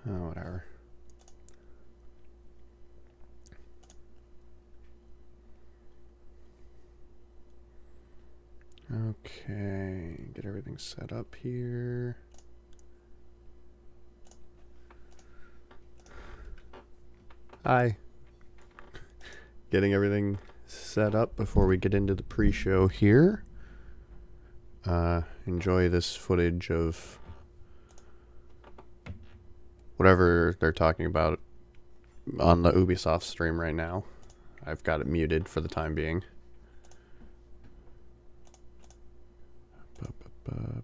Oh, whatever. Okay, get everything set up here. Hi. Getting everything set up before we get into the pre-show here. Enjoy this footage of whatever they're talking about on the Ubisoft stream right now. I've got it muted for the time being. Alright.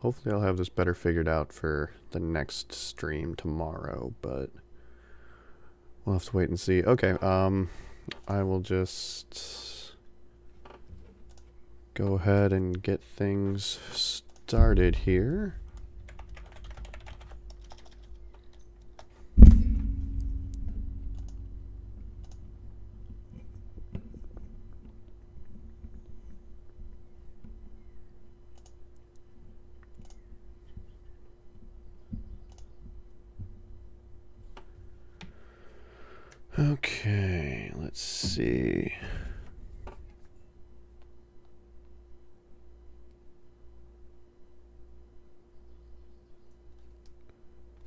Hopefully I'll have this better figured out for the next stream tomorrow, but we'll have to wait and see. Okay, I will just go ahead and get things started here. Okay, let's see.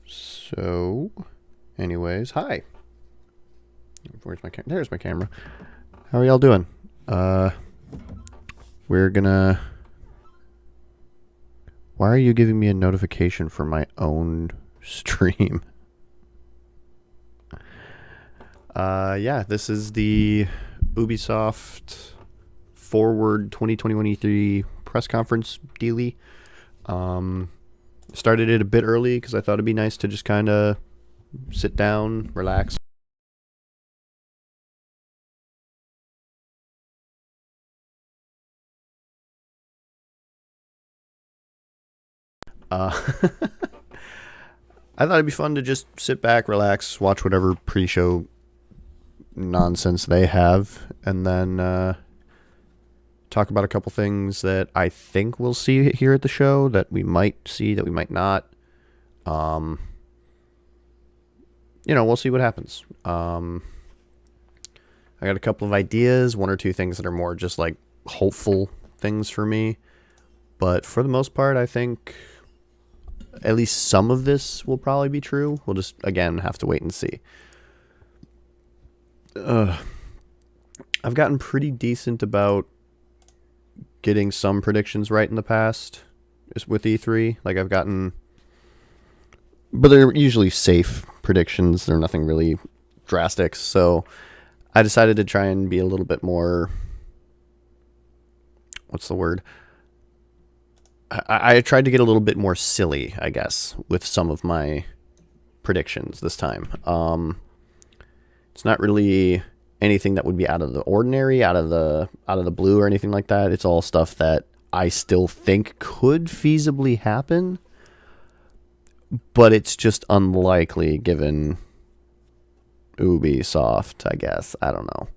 So, anyways, hi. Where's my camera? There's my camera. How are y'all doing? We're gonna... Why are you giving me a notification for my own stream? Yeah, this is the Ubisoft Forward 2021 E3 press conference dealie. Started it a bit early because I thought it'd be nice to just kind of sit down, relax. I thought it'd be fun to just sit back, relax, watch whatever pre-show nonsense they have, and then talk about a couple things that I think we'll see here at the show, that we might see, that we might not. You know, we'll see what happens. I got a couple of ideas, one or two things that are more just like hopeful things for me. But for the most part, I think at least some of this will probably be true. We'll just, again, have to wait and see. I've gotten pretty decent about getting some predictions right in the past with E3. Like, I've gotten... But they're usually safe predictions. They're nothing really drastic. So I decided to try and be a little bit more... What's the word? I tried to get a little bit more silly, I guess, with some of my predictions this time. It's not really anything that would be out of the ordinary, out of the blue or anything like that. It's all stuff that I still think could feasibly happen, but it's just unlikely given Ubisoft, I guess. I don't know.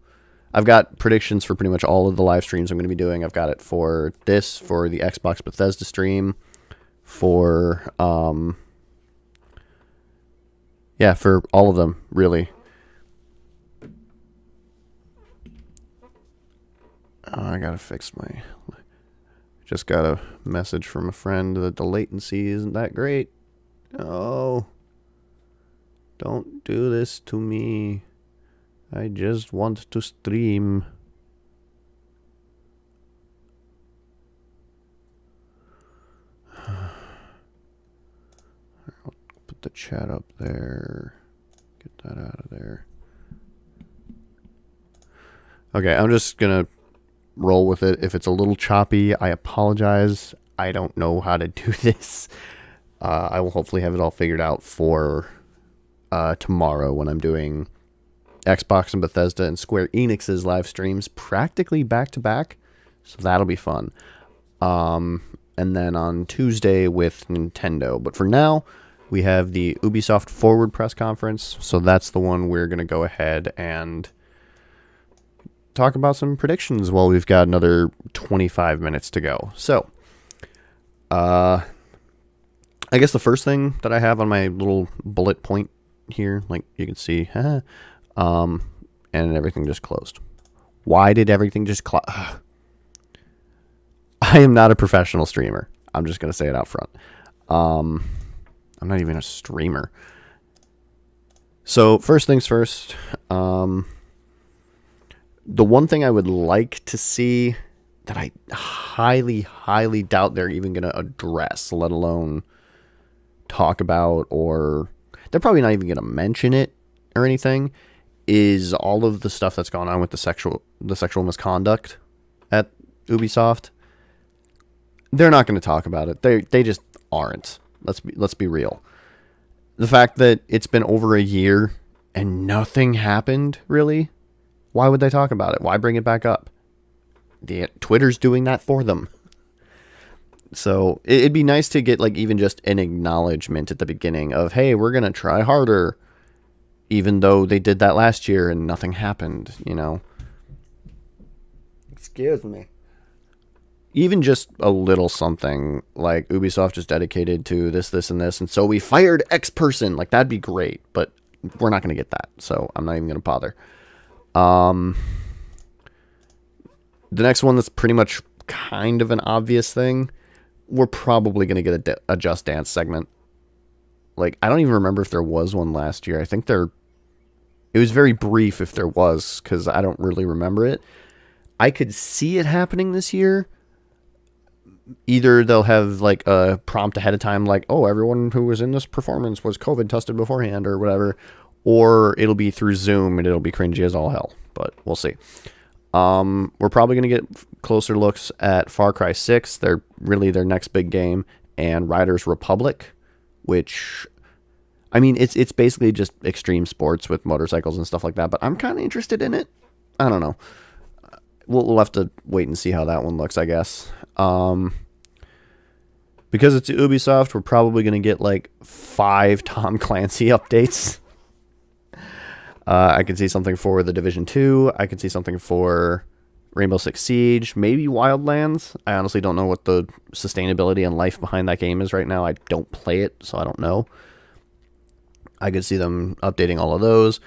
I've got predictions for pretty much all of the live streams I'm going to be doing. I've got it for this, for the Xbox Bethesda stream, for yeah, for all of them, really. Oh, I gotta fix my... Just got a message from a friend that the latency isn't that great. Oh, don't do this to me. I just want to stream. I'll put the chat up there. Get that out of there. Okay, I'm just gonna roll with it. If it's a little choppy, I apologize. I don't know how to do this. I will hopefully have it all figured out for tomorrow when I'm doing Xbox and Bethesda and Square Enix's live streams practically back to back, so that'll be fun. and then on Tuesday with Nintendo. But for now, we have the Ubisoft Forward press conference, so that's the one we're going to go ahead and talk about some predictions while we've got another 25 minutes to go. So, I guess the first thing that I have on my little bullet point here, like you can see, and everything just closed. Why did everything just close? I am not a professional streamer. I'm just going to say it out front. I'm not even a streamer. So first things first, the one thing I would like to see that I highly, highly doubt they're even going to address, let alone talk about, or they're probably not even going to mention it or anything, is all of the stuff that's gone on with the sexual misconduct at Ubisoft. They're not going to talk about it. They just aren't. Let's be real. The fact that it's been over a year and nothing happened, really? Why would they talk about it? Why bring it back up? Twitter's doing that for them. So it'd be nice to get like even just an acknowledgement at the beginning of, hey, we're going to try harder, even though they did that last year and nothing happened, you know? Excuse me. Even just a little something like Ubisoft is dedicated to this, and this, and so we fired X person. Like, that'd be great, but we're not going to get that, so I'm not even going to bother. The next one that's pretty much kind of an obvious thing, we're probably going to get a Just Dance segment. Like, I don't even remember if there was one last year. I think it was very brief if there was, because I don't really remember it. I could see it happening this year. Either they'll have like a prompt ahead of time, like, oh, everyone who was in this performance was COVID tested beforehand or whatever, or it'll be through Zoom and it'll be cringy as all hell, but we'll see. We're probably going to get closer looks at Far Cry 6. They're really their next big game, and Riders Republic, which, I mean, it's basically just extreme sports with motorcycles and stuff like that, but I'm kind of interested in it. I don't know. We'll have to wait and see how that one looks, I guess. Because it's Ubisoft, we're probably going to get like 5 Tom Clancy updates. I can see something for The Division 2. I can see something for Rainbow Six Siege. Maybe Wildlands. I honestly don't know what the sustainability and life behind that game is right now. I don't play it, so I don't know. I could see them updating all of those.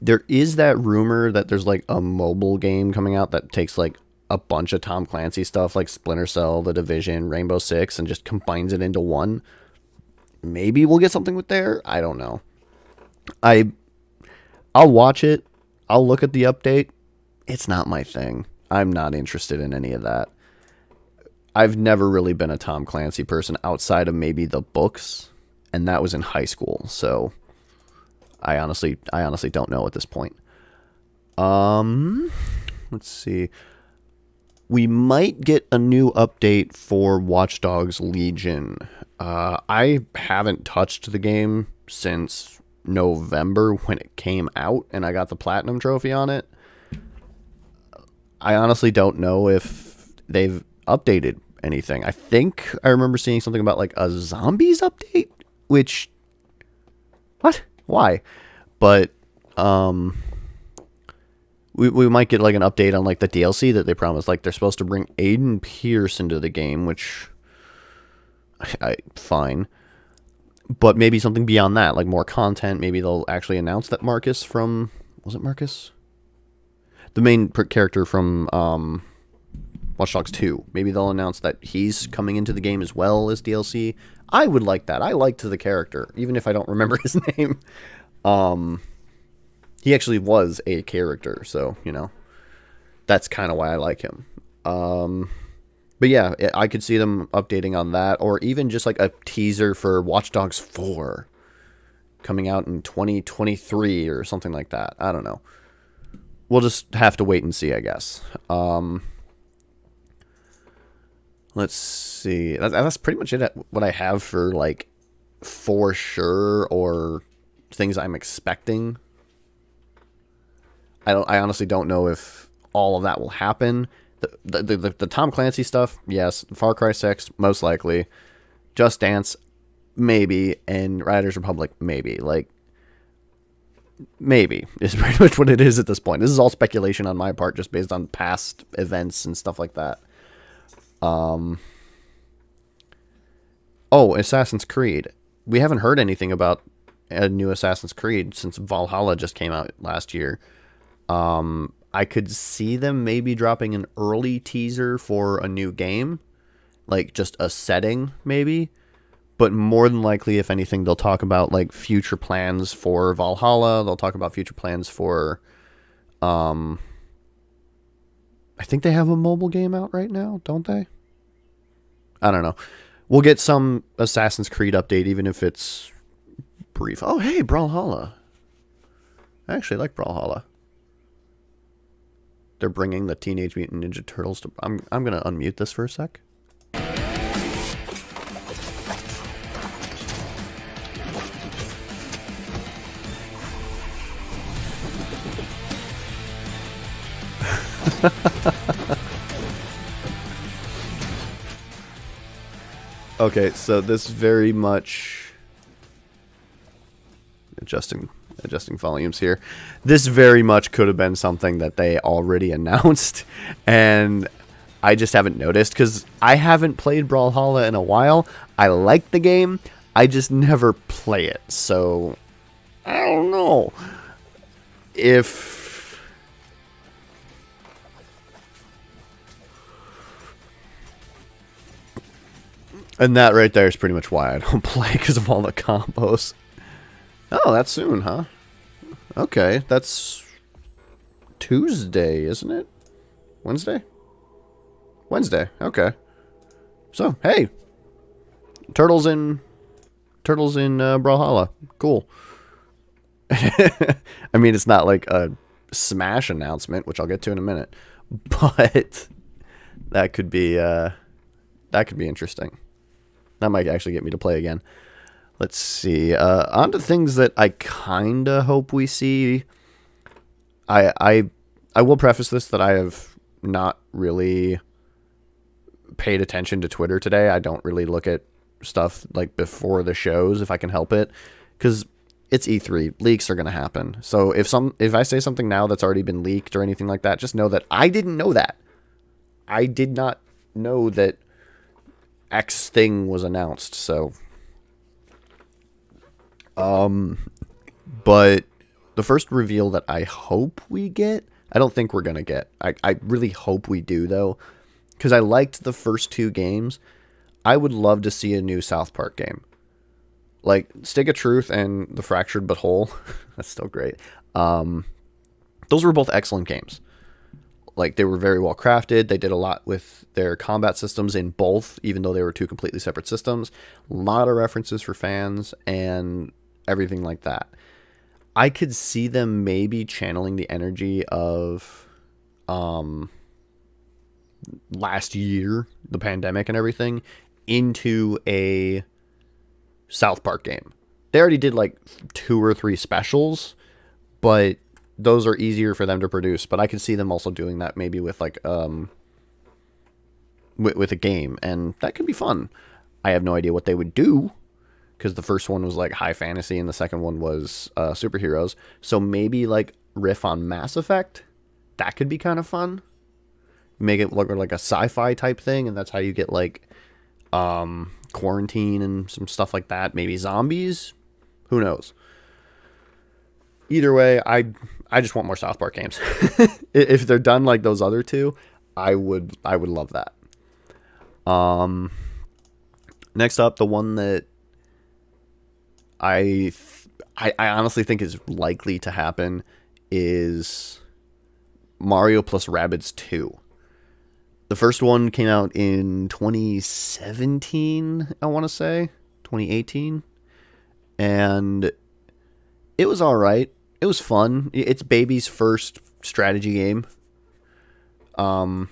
There is that rumor that there's like a mobile game coming out that takes like a bunch of Tom Clancy stuff, like Splinter Cell, The Division, Rainbow Six, and just combines it into one. Maybe we'll get something with there. I don't know. I'll watch it. I'll look at the update. It's not my thing. I'm not interested in any of that. I've never really been a Tom Clancy person outside of maybe the books, and that was in high school. So I honestly don't know at this point. Let's see. We might get a new update for Watch Dogs Legion. I haven't touched the game since November when it came out, and I got the Platinum Trophy on it. I honestly don't know if they've updated anything. I think I remember seeing something about like a zombies update, which, what? Why? But we might get like an update on like the DLC that they promised. Like they're supposed to bring Aiden Pierce into the game, which fine. But maybe something beyond that, like more content. Maybe they'll actually announce that Marcus from, was it Marcus? The main character from Watch Dogs 2. Maybe they'll announce that he's coming into the game as well as DLC. I would like that. I liked the character, even if I don't remember his name. He actually was a character, so, you know, that's kind of why I like him. But yeah, I could see them updating on that, or even just like a teaser for Watch Dogs 4 coming out in 2023 or something like that. I don't know. We'll just have to wait and see, I guess. Let's see. That's pretty much it. What I have for like for sure, or things I'm expecting. I honestly don't know if all of that will happen. The Tom Clancy stuff, yes. Far Cry 6, most likely. Just Dance, maybe. And Riders Republic, maybe. Like, maybe is pretty much what it is at this point. This is all speculation on my part, just based on past events and stuff like that. Oh, Assassin's Creed. We haven't heard anything about a new Assassin's Creed since Valhalla just came out last year. I could see them maybe dropping an early teaser for a new game, like just a setting maybe, but more than likely, if anything, they'll talk about like future plans for Valhalla. They'll talk about future plans for, I think they have a mobile game out right now, don't they? I don't know. We'll get some Assassin's Creed update, even if it's brief. Oh, hey, Brawlhalla. I actually like Brawlhalla. They're bringing the Teenage Mutant Ninja Turtles to... I'm going to unmute this for a sec. Okay, so this very much... Adjusting volumes here. This very much could have been something that they already announced, and I just haven't noticed, because I haven't played Brawlhalla in a while. I like the game, I just never play it, so I don't know if... And that right there is pretty much why I don't play, because of all the combos. Oh, that's soon, huh? Okay, that's Tuesday, isn't it? Wednesday? Wednesday, okay. So, hey. Turtles in Brawlhalla. Cool. I mean, it's not like a Smash announcement, which I'll get to in a minute. But that could be interesting. That might actually get me to play again. Let's see. On to things that I kind of hope we see. I will preface this that I have not really paid attention to Twitter today. I don't really look at stuff like before the shows if I can help it, because it's E3. Leaks are going to happen. So if I say something now that's already been leaked or anything like that, just know that I didn't know that. I did not know that X thing was announced. So... but the first reveal that I hope we get, I don't think we're going to get. I really hope we do, though, because I liked the first two games. I would love to see a new South Park game. Like, Stick of Truth and The Fractured But Whole. That's still great. Those were both excellent games. Like, they were very well crafted. They did a lot with their combat systems in both, even though they were two completely separate systems. A lot of references for fans and everything like that. I could see them maybe channeling the energy of last year, the pandemic and everything, into a South Park game. They already did like 2 or 3 specials, but those are easier for them to produce. But I could see them also doing that maybe with like with a game, and that could be fun. I have no idea what they would do, because the first one was like high fantasy and the second one was superheroes. So maybe like riff on Mass Effect. That could be kind of fun. Make it look like a sci-fi type thing, and that's how you get like quarantine and some stuff like that. Maybe zombies. Who knows? Either way, I just want more South Park games. If they're done like those other two, I would love that. Next up, the one that I honestly think is likely to happen is Mario plus Rabbids 2. The first one came out in 2017, I want to say. 2018. And it was alright. It was fun. It's baby's first strategy game. Part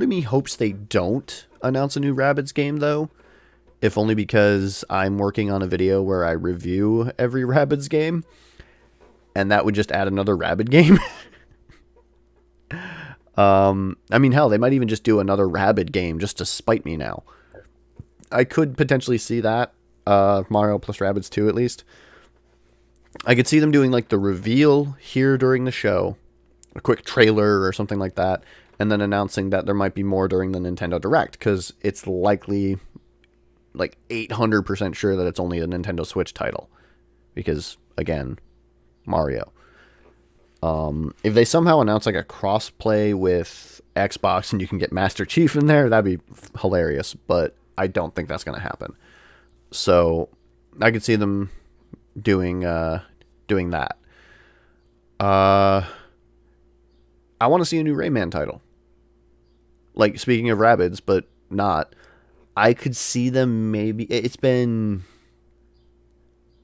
of me hopes they don't announce a new Rabbids game, though. If only because I'm working on a video where I review every Rabbids game. And that would just add another Rabbids game. I mean, hell, they might even just do another Rabid game just to spite me now. I could potentially see that. Mario plus Rabbids 2 at least. I could see them doing like the reveal here during the show, a quick trailer or something like that, and then announcing that there might be more during the Nintendo Direct, because it's likely like 800% sure that it's only a Nintendo Switch title. Because, again, Mario. If they somehow announce like a cross-play with Xbox and you can get Master Chief in there, that'd be hilarious, but I don't think that's going to happen. So, I could see them doing that. I want to see a new Rayman title. Like, speaking of Rabbids, but not. I could see them maybe... It's been...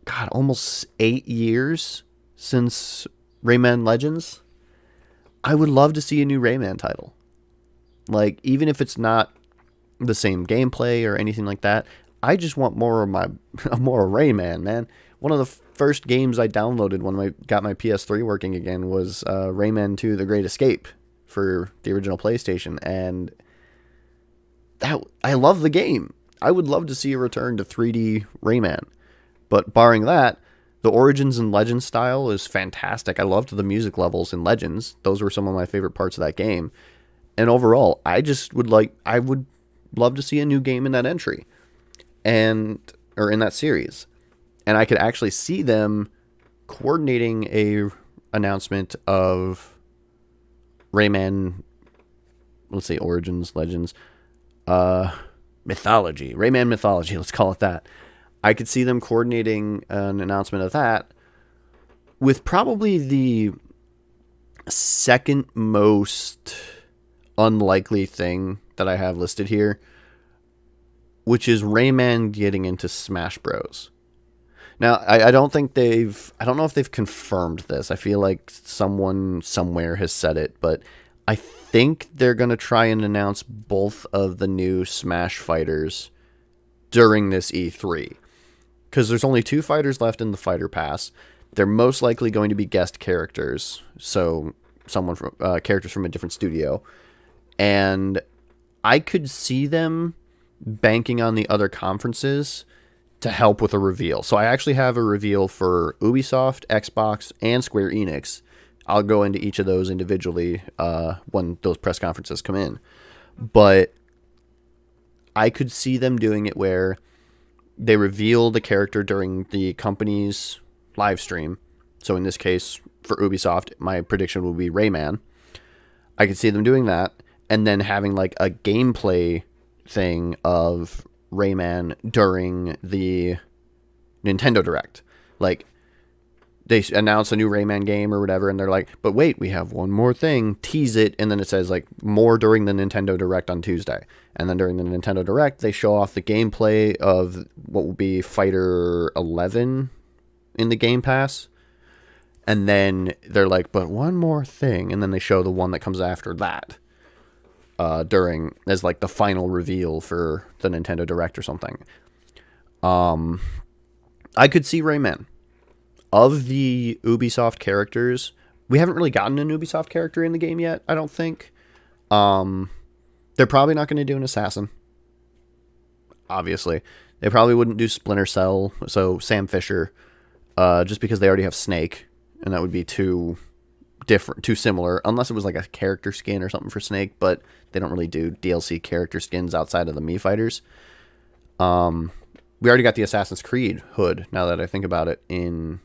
God, almost 8 years since Rayman Legends. I would love to see a new Rayman title. Like, even if it's not the same gameplay or anything like that, I just want more of Rayman, man. One of the first games I downloaded when I got my PS3 working again was Rayman 2: The Great Escape for the original PlayStation, and I love the game. I would love to see a return to 3D Rayman. But barring that, the Origins and Legends style is fantastic. I loved the music levels in Legends. Those were some of my favorite parts of that game. And overall, I would love to see a new game in that entry. Or in that series. And I could actually see them coordinating a announcement of Rayman, let's say Origins, Legends, Mythology. Rayman Mythology, let's call it that. I could see them coordinating an announcement of that with probably the second most unlikely thing that I have listed here, which is Rayman getting into Smash Bros. Now, I don't know if they've confirmed this. I feel like someone somewhere has said it, but I think they're going to try and announce both of the new Smash fighters during this E3. Because there's only 2 fighters left in the Fighter Pass. They're most likely going to be guest characters, so someone from characters from a different studio. And I could see them banking on the other conferences to help with a reveal. So I actually have a reveal for Ubisoft, Xbox, and Square Enix. I'll go into each of those individually when those press conferences come in. But I could see them doing it where they reveal the character during the company's live stream. So in this case, for Ubisoft, my prediction would be Rayman. I could see them doing that, and then having like a gameplay thing of Rayman during the Nintendo Direct. Like, they announce a new Rayman game or whatever, and they're like, but wait, we have one more thing, tease it, and then it says like more during the Nintendo Direct on Tuesday. And then during the Nintendo Direct, they show off the gameplay of what will be Fighter 11 in the Game Pass. And then they're like, but one more thing, and then they show the one that comes after that as like the final reveal for the Nintendo Direct or something. I could see Rayman. Of the Ubisoft characters, we haven't really gotten an Ubisoft character in the game yet, I don't think. They're probably not going to do an assassin. Obviously. They probably wouldn't do Splinter Cell, so Sam Fisher, just because they already have Snake, and that would be too similar, unless it was like a character skin or something for Snake, but they don't really do DLC character skins outside of the Mii fighters. We already got the Assassin's Creed hood, now that I think about it, in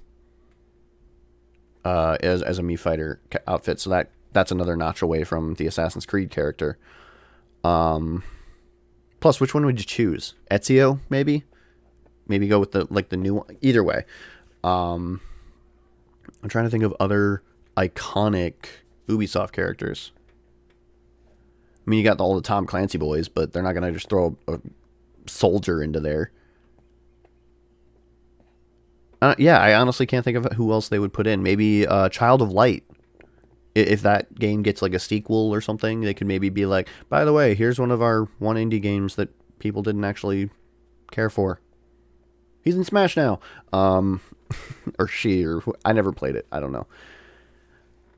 as a Mii fighter outfit, so that's another notch away from the Assassin's Creed character. Plus, which one would you choose? Ezio, maybe? Maybe go with the new one. Either way. I'm trying to think of other iconic Ubisoft characters. I mean, you got all the Tom Clancy boys, but they're not going to just throw a soldier into there. Yeah, I honestly can't think of who else they would put in. Maybe Child of Light. If that game gets like a sequel or something, they could maybe be like, by the way, here's one of our indie games that people didn't actually care for. He's in Smash now. Or she, or I never played it. I don't know.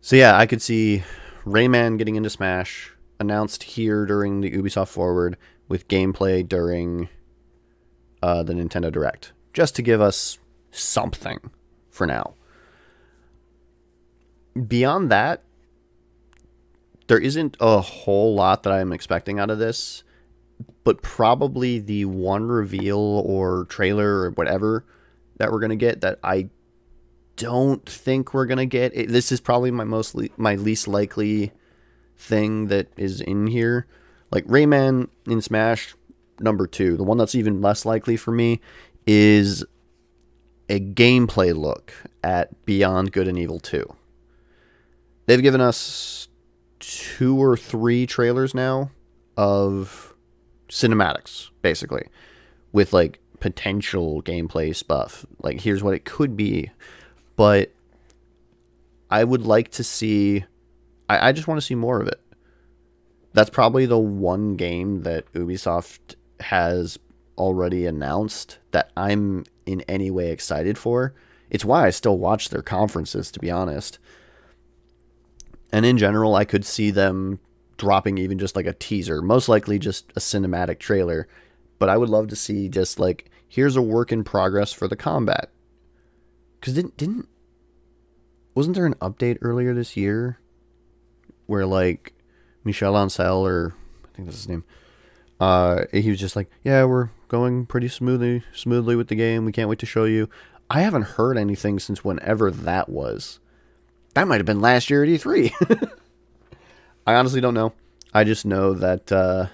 So yeah, I could see Rayman getting into Smash, announced here during the Ubisoft Forward, with gameplay during the Nintendo Direct, just to give us something for now. Beyond that, there isn't a whole lot that I'm expecting out of this, but probably the one reveal or trailer or whatever that we're going to get that I don't think we're going to get. This is probably my least likely thing that is in here. Like Rayman in Smash, number 2. The one that's even less likely for me is a gameplay look at Beyond Good and Evil 2. They've given us 2 or 3 trailers now of cinematics, basically, with like potential gameplay stuff. Like, here's what it could be. But I would like to see... I just want to see more of it. That's probably the one game that Ubisoft has already announced that I'm in any way excited for. It's why I still watch their conferences, to be honest. And in general, I could see them dropping even just like a teaser, most likely just a cinematic trailer. But I would love to see just like, here's a work in progress for the combat. Because wasn't there an update earlier this year where like Michel Ancel, or I think that's his name, he was just like, yeah, we're going pretty smoothly with the game. We can't wait to show you. I haven't heard anything since whenever that was. That might have been last year at E3. I honestly don't know. I just know that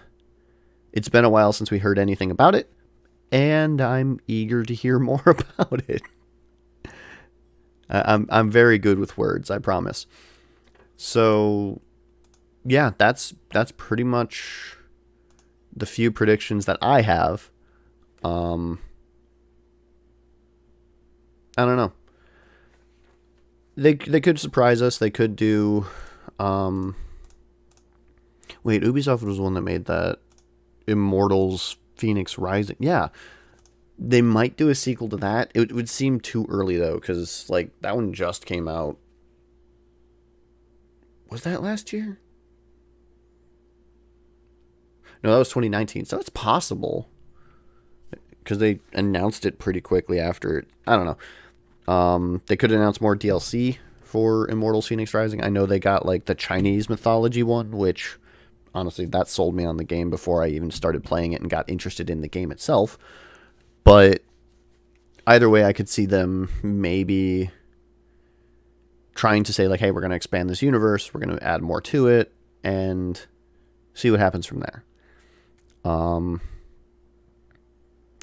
it's been a while since we heard anything about it, and I'm eager to hear more about it. I'm very good with words, I promise. So, yeah, that's pretty much the few predictions that I have. I don't know. They could surprise us. They could do... wait, Ubisoft was the one that made that Immortals Phoenix Rising. Yeah. They might do a sequel to that. It would seem too early, though, because like that one just came out. Was that last year? No, that was 2019. So it's possible, because they announced it pretty quickly after it. I don't know. They could announce more DLC for Immortals Phoenix Rising. I know they got like the Chinese mythology one, which honestly, that sold me on the game before I even started playing it and got interested in the game itself. But either way, I could see them maybe trying to say like, hey, we're going to expand this universe, we're going to add more to it, and see what happens from there. I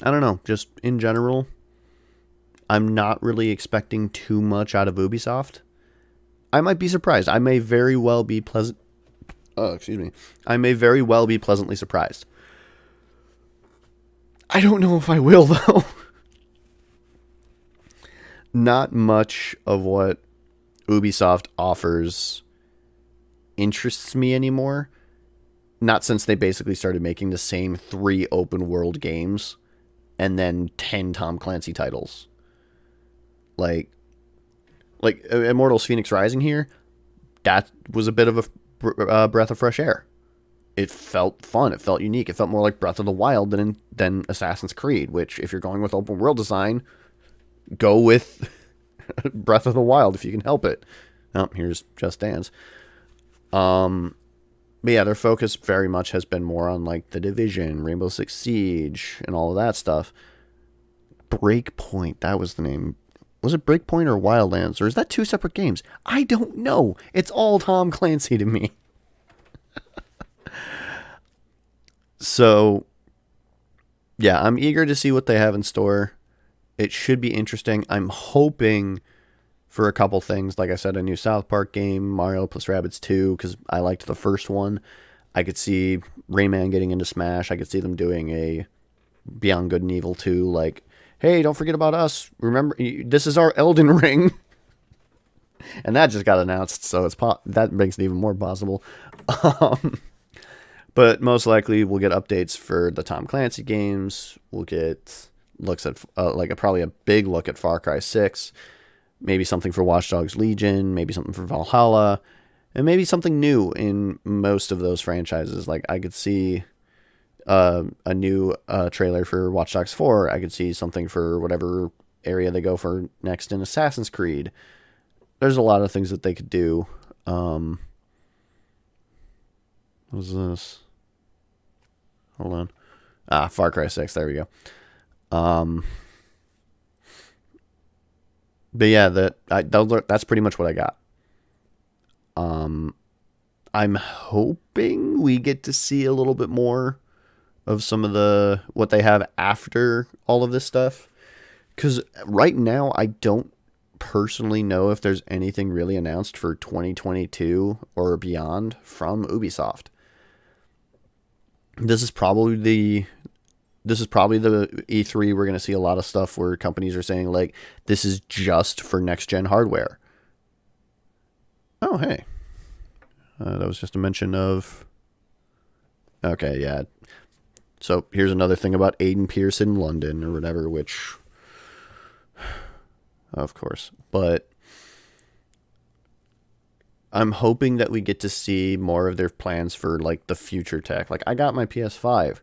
don't know, just in general, I'm not really expecting too much out of Ubisoft. I might be surprised. I may very well be I may very well be pleasantly surprised. I don't know if I will, though. Not much of what Ubisoft offers interests me anymore. Not since they basically started making the same 3 open world games and then 10 Tom Clancy titles. Like Immortals Phoenix Rising here, that was a bit of a breath of fresh air. It felt fun. It felt unique. It felt more like Breath of the Wild than Assassin's Creed, which, if you're going with open world design, go with Breath of the Wild if you can help it. Oh, here's Just Dance. But yeah, their focus very much has been more on like The Division, Rainbow Six Siege, and all of that stuff. Breakpoint, that was the name. Was it Breakpoint or Wildlands? Or is that 2 separate games? I don't know. It's all Tom Clancy to me. So, yeah, I'm eager to see what they have in store. It should be interesting. I'm hoping for a couple things. Like I said, a new South Park game, Mario plus Rabbids 2, because I liked the first one. I could see Rayman getting into Smash. I could see them doing a Beyond Good and Evil 2, like, hey, don't forget about us. Remember, this is our Elden Ring. And that just got announced, so that makes it even more possible. But most likely we'll get updates for the Tom Clancy games. We'll get looks at probably a big look at Far Cry 6. Maybe something for Watch Dogs Legion. Maybe something for Valhalla. And maybe something new in most of those franchises. Like, I could see a new trailer for Watch Dogs 4. I could see something for whatever area they go for next in Assassin's Creed. There's a lot of things that they could do. What was this? Hold on. Far Cry 6. There we go. But yeah, that's pretty much what I got. I'm hoping we get to see a little bit more of some of what they have after all of this stuff. Because right now, I don't personally know if there's anything really announced for 2022 or beyond from Ubisoft. This is probably the E3 we're going to see a lot of stuff where companies are saying, like, this is just for next-gen hardware. Oh, hey. That was just a mention of... Okay, yeah. So here's another thing about Aiden Pierce in London or whatever, which... Of course. But I'm hoping that we get to see more of their plans for, like, the future tech. Like, I got my PS5.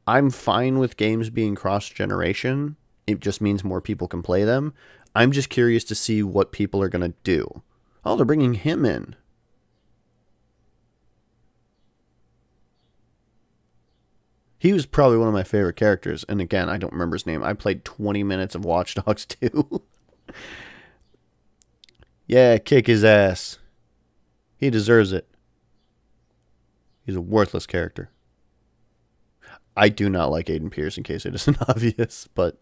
I'm fine with games being cross-generation. It just means more people can play them. I'm just curious to see what people are going to do. Oh, they're bringing him in. He was probably one of my favorite characters. And again, I don't remember his name. I played 20 minutes of Watch Dogs 2. Yeah, kick his ass. He deserves it. He's a worthless character. I do not like Aiden Pierce, in case it isn't obvious, but...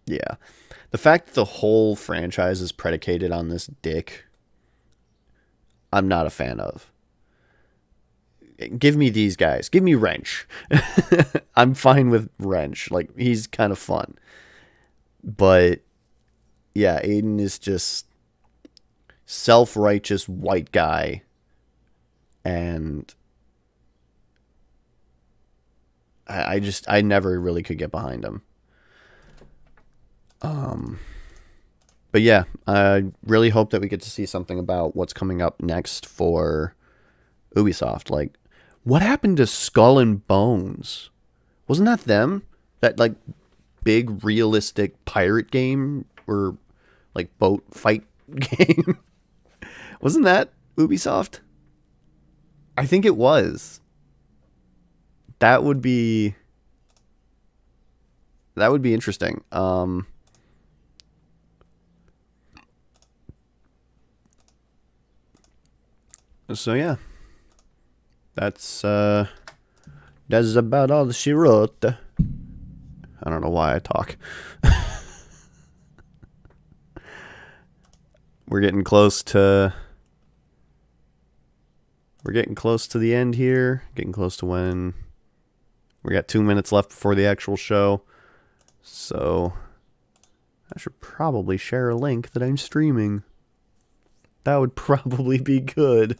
Yeah. The fact that the whole franchise is predicated on this dick, I'm not a fan of. Give me these guys. Give me Wrench. I'm fine with Wrench. Like, he's kind of fun. But, yeah, Aiden is just self-righteous white guy. And I never really could get behind him. But yeah, I really hope that we get to see something about what's coming up next for Ubisoft. Like, what happened to Skull and Bones? Wasn't that them? That, like, big realistic pirate game or, like, boat fight game? Wasn't that Ubisoft? I think it was. That would be interesting. So yeah, that's about all that she wrote. I don't know why I talk. We're getting close to the end here. Getting close to when we got 2 minutes left before the actual show. So I should probably share a link that I'm streaming. That would probably be good.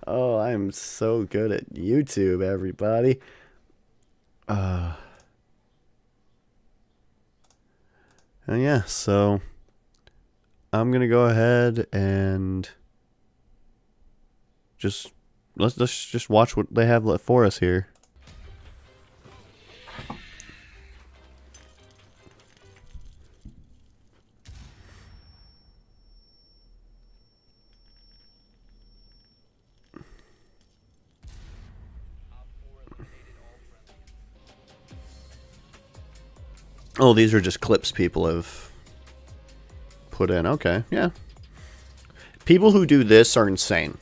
Oh, I'm so good at YouTube, everybody. And yeah, so I'm gonna go ahead and let's just watch what they have for us here. Oh, these are just clips people have put in. Okay, yeah. People who do this are insane.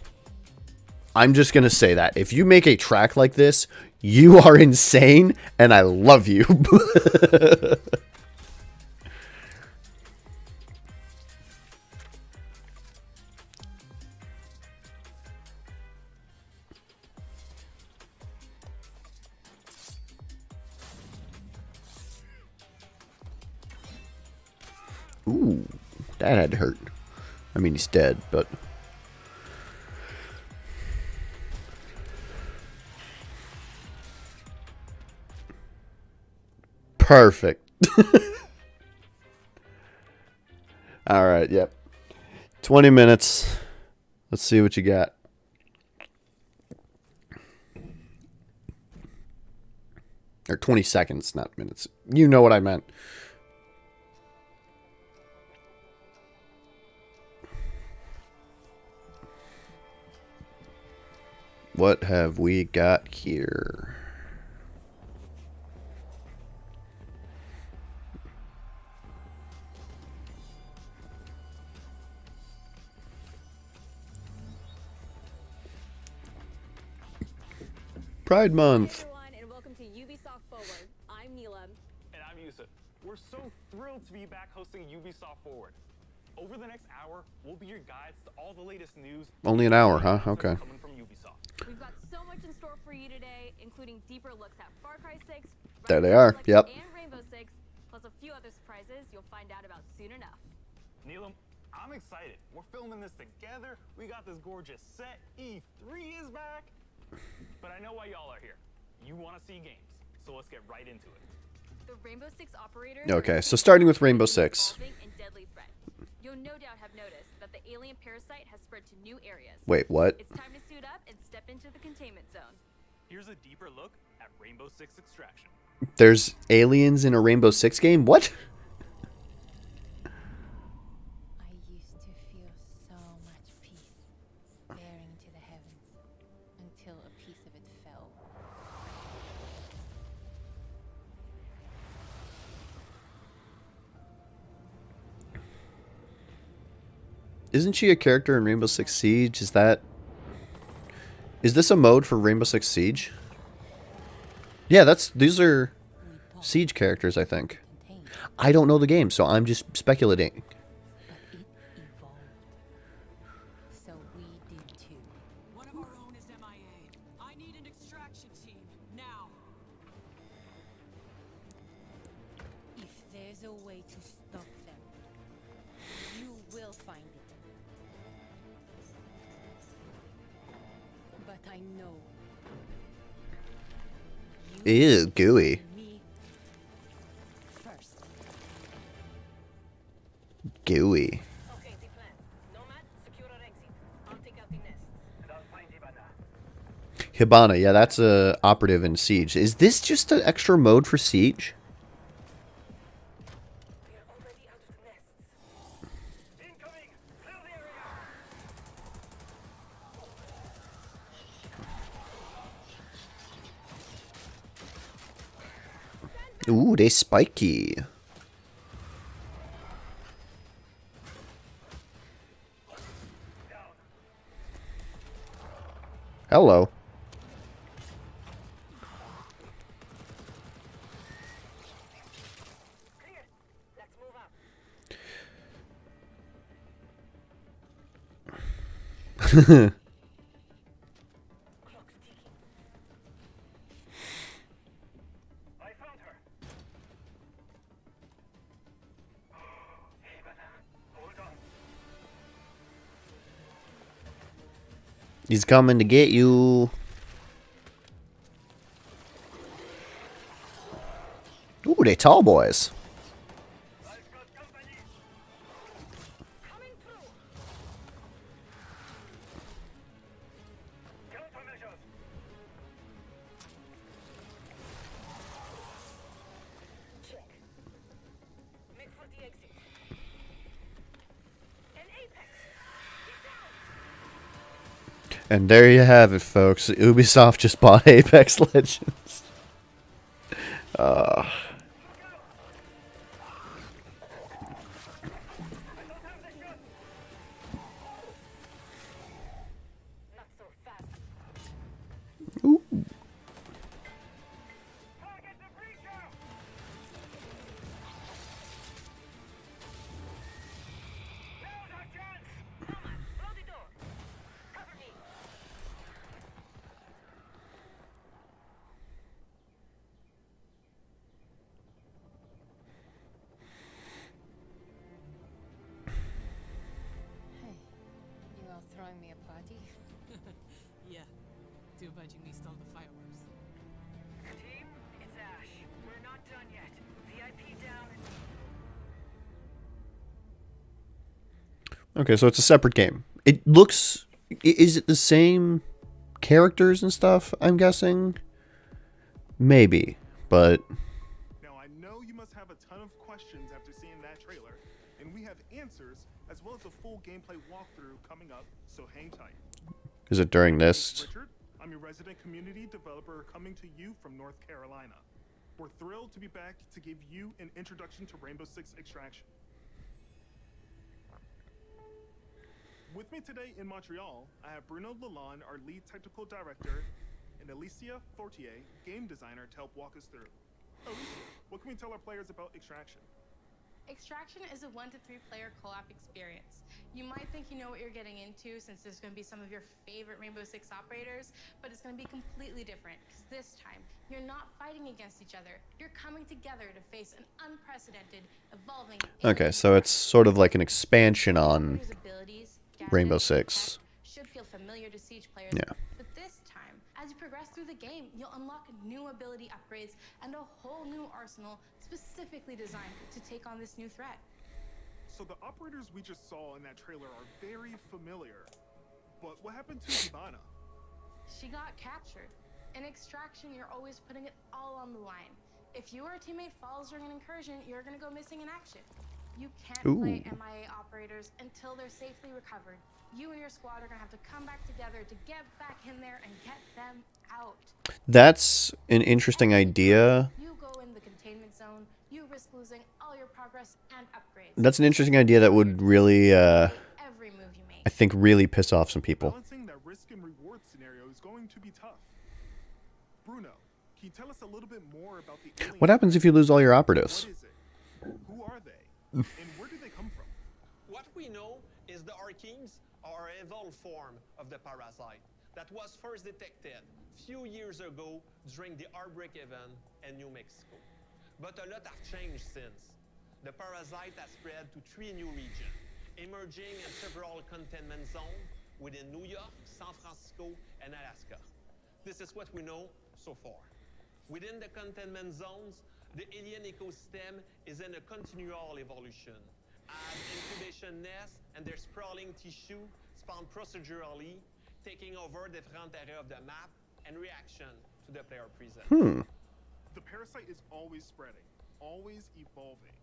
I'm just going to say that. If you make a track like this, you are insane, and I love you. Ooh, that had to hurt. I mean, he's dead, but... Perfect. All right, yep. 20 minutes. Let's see what you got. Or 20 seconds, not minutes. You know what I meant. What have we got here? Pride Month. Hey everyone, and welcome to Ubisoft Forward. I'm Neelam. And I'm Yusuf. We're so thrilled to be back hosting Ubisoft Forward. Over the next hour, we'll be your guides to all the latest news. Only an hour, huh? Okay. Coming from Ubisoft. We've got so much in store for you today, including deeper looks at Far Cry 6, There they are. Yep. and Rainbow Six, plus a few other surprises you'll find out about soon enough. Neelam, I'm excited. We're filming this together. We got this gorgeous set. E3 is back. But I know why y'all are here. You want to see games, so let's get right into it. The Rainbow Six operators. Okay, so starting with Rainbow Six. And deadly threat. You'll no doubt have noticed that the alien parasite has spread to new areas. Wait, what? It's time to suit up and step into the containment zone. Here's a deeper look at Rainbow Six Extraction. There's aliens in a Rainbow Six game? What? I used to feel so much peace staring into the heavens until a piece of it fell. Isn't she a character in Rainbow Six Siege? Is this a mode for Rainbow Six Siege? Yeah, these are Siege characters, I think. Contained, I don't know the game, so I'm just speculating. but it evolved. So we did too. One of our own is MIA. I need an extraction team, now. If there's a way to stop them, you will find it. But I know. Ew, gooey. Me first. Gooey. Okay, the plan. Nomad, secure our exit. I'll take out the nest. And I'll find Ivana. Hibana, yeah, that's a operative in Siege. Is this just an extra mode for Siege? We are already out of the nests. Incoming! Clear the area! Ooh, they spiky. Hello. Clear! Let's move up. Clock's ticking. I found her. Ivana, hold on. He's coming to get you. Ooh, they tall boys. I've got company. Coming through. Countermeasures. Check. Make for the exit. An apex. Get down. And there you have it, folks. Ubisoft just bought Apex Legends. Not so fast. Ooh. Target the breacher. Now's our chance. Nomad, blow the door. Cover me. Hey, you all throwing me a party? Yeah. Too bad you missed all the fireworks. Team, it's Ash. We're not done yet. Okay, so it's a separate game. It looks... Is it the same characters and stuff, I'm guessing? Maybe, but... Now, I know you must have a ton of questions after seeing that trailer, and we have answers as well as a full gameplay walkthrough coming up, so hang tight. Is it during this? Richard, I'm your resident community developer coming to you from North Carolina. We're thrilled to be back to give you an introduction to Rainbow Six Extraction. With me today in Montreal, I have Bruno Lalonde, our lead technical director, and Alicia Fortier, game designer, to help walk us through. Alicia, what can we tell our players about Extraction? Extraction is a 1 to 3 player co-op experience. You might think you know what you're getting into since there's going to be some of your favorite Rainbow Six operators, but it's going to be completely different because this time you're not fighting against each other. You're coming together to face an unprecedented, evolving. Okay, so it's sort of like an expansion on Operators' abilities, Rainbow gadgets, Six. tech should feel familiar to Siege players. Yeah. But this time, as you progress through the game, you'll unlock new ability upgrades and a whole new arsenal specifically designed to take on this new threat. So the operators we just saw in that trailer are very familiar. But what happened to Ivana? She got captured. In Extraction, you're always putting it all on the line. If your teammate falls during an incursion, you're gonna go missing in action. You can't play MIA operators until they're safely recovered. You and your squad are gonna have to come back together to get back in there and get them out. That's an interesting idea. You go in the containment zone, you risk losing all your progress and upgrades. That's an interesting idea that would really, Every move you make. I think, really piss off some people. Balancing that risk and reward scenario is going to be tough. Bruno, can you tell us a little bit more about the alien? What happens if you lose all your operatives? What is it? Who are they? And where do they come from? What we know is the Archenes are an evolved form of the parasite that was first detected few years ago during the outbreak event in New Mexico. But a lot have changed since. The parasite has spread to 3 new regions, emerging in several containment zones within New York, San Francisco, and Alaska. This is what we know so far. Within the containment zones, the alien ecosystem is in a continual evolution, as incubation nests and their sprawling tissue spawn procedurally, taking over different areas of the map and reaction to the player presence. The parasite is always spreading, always evolving.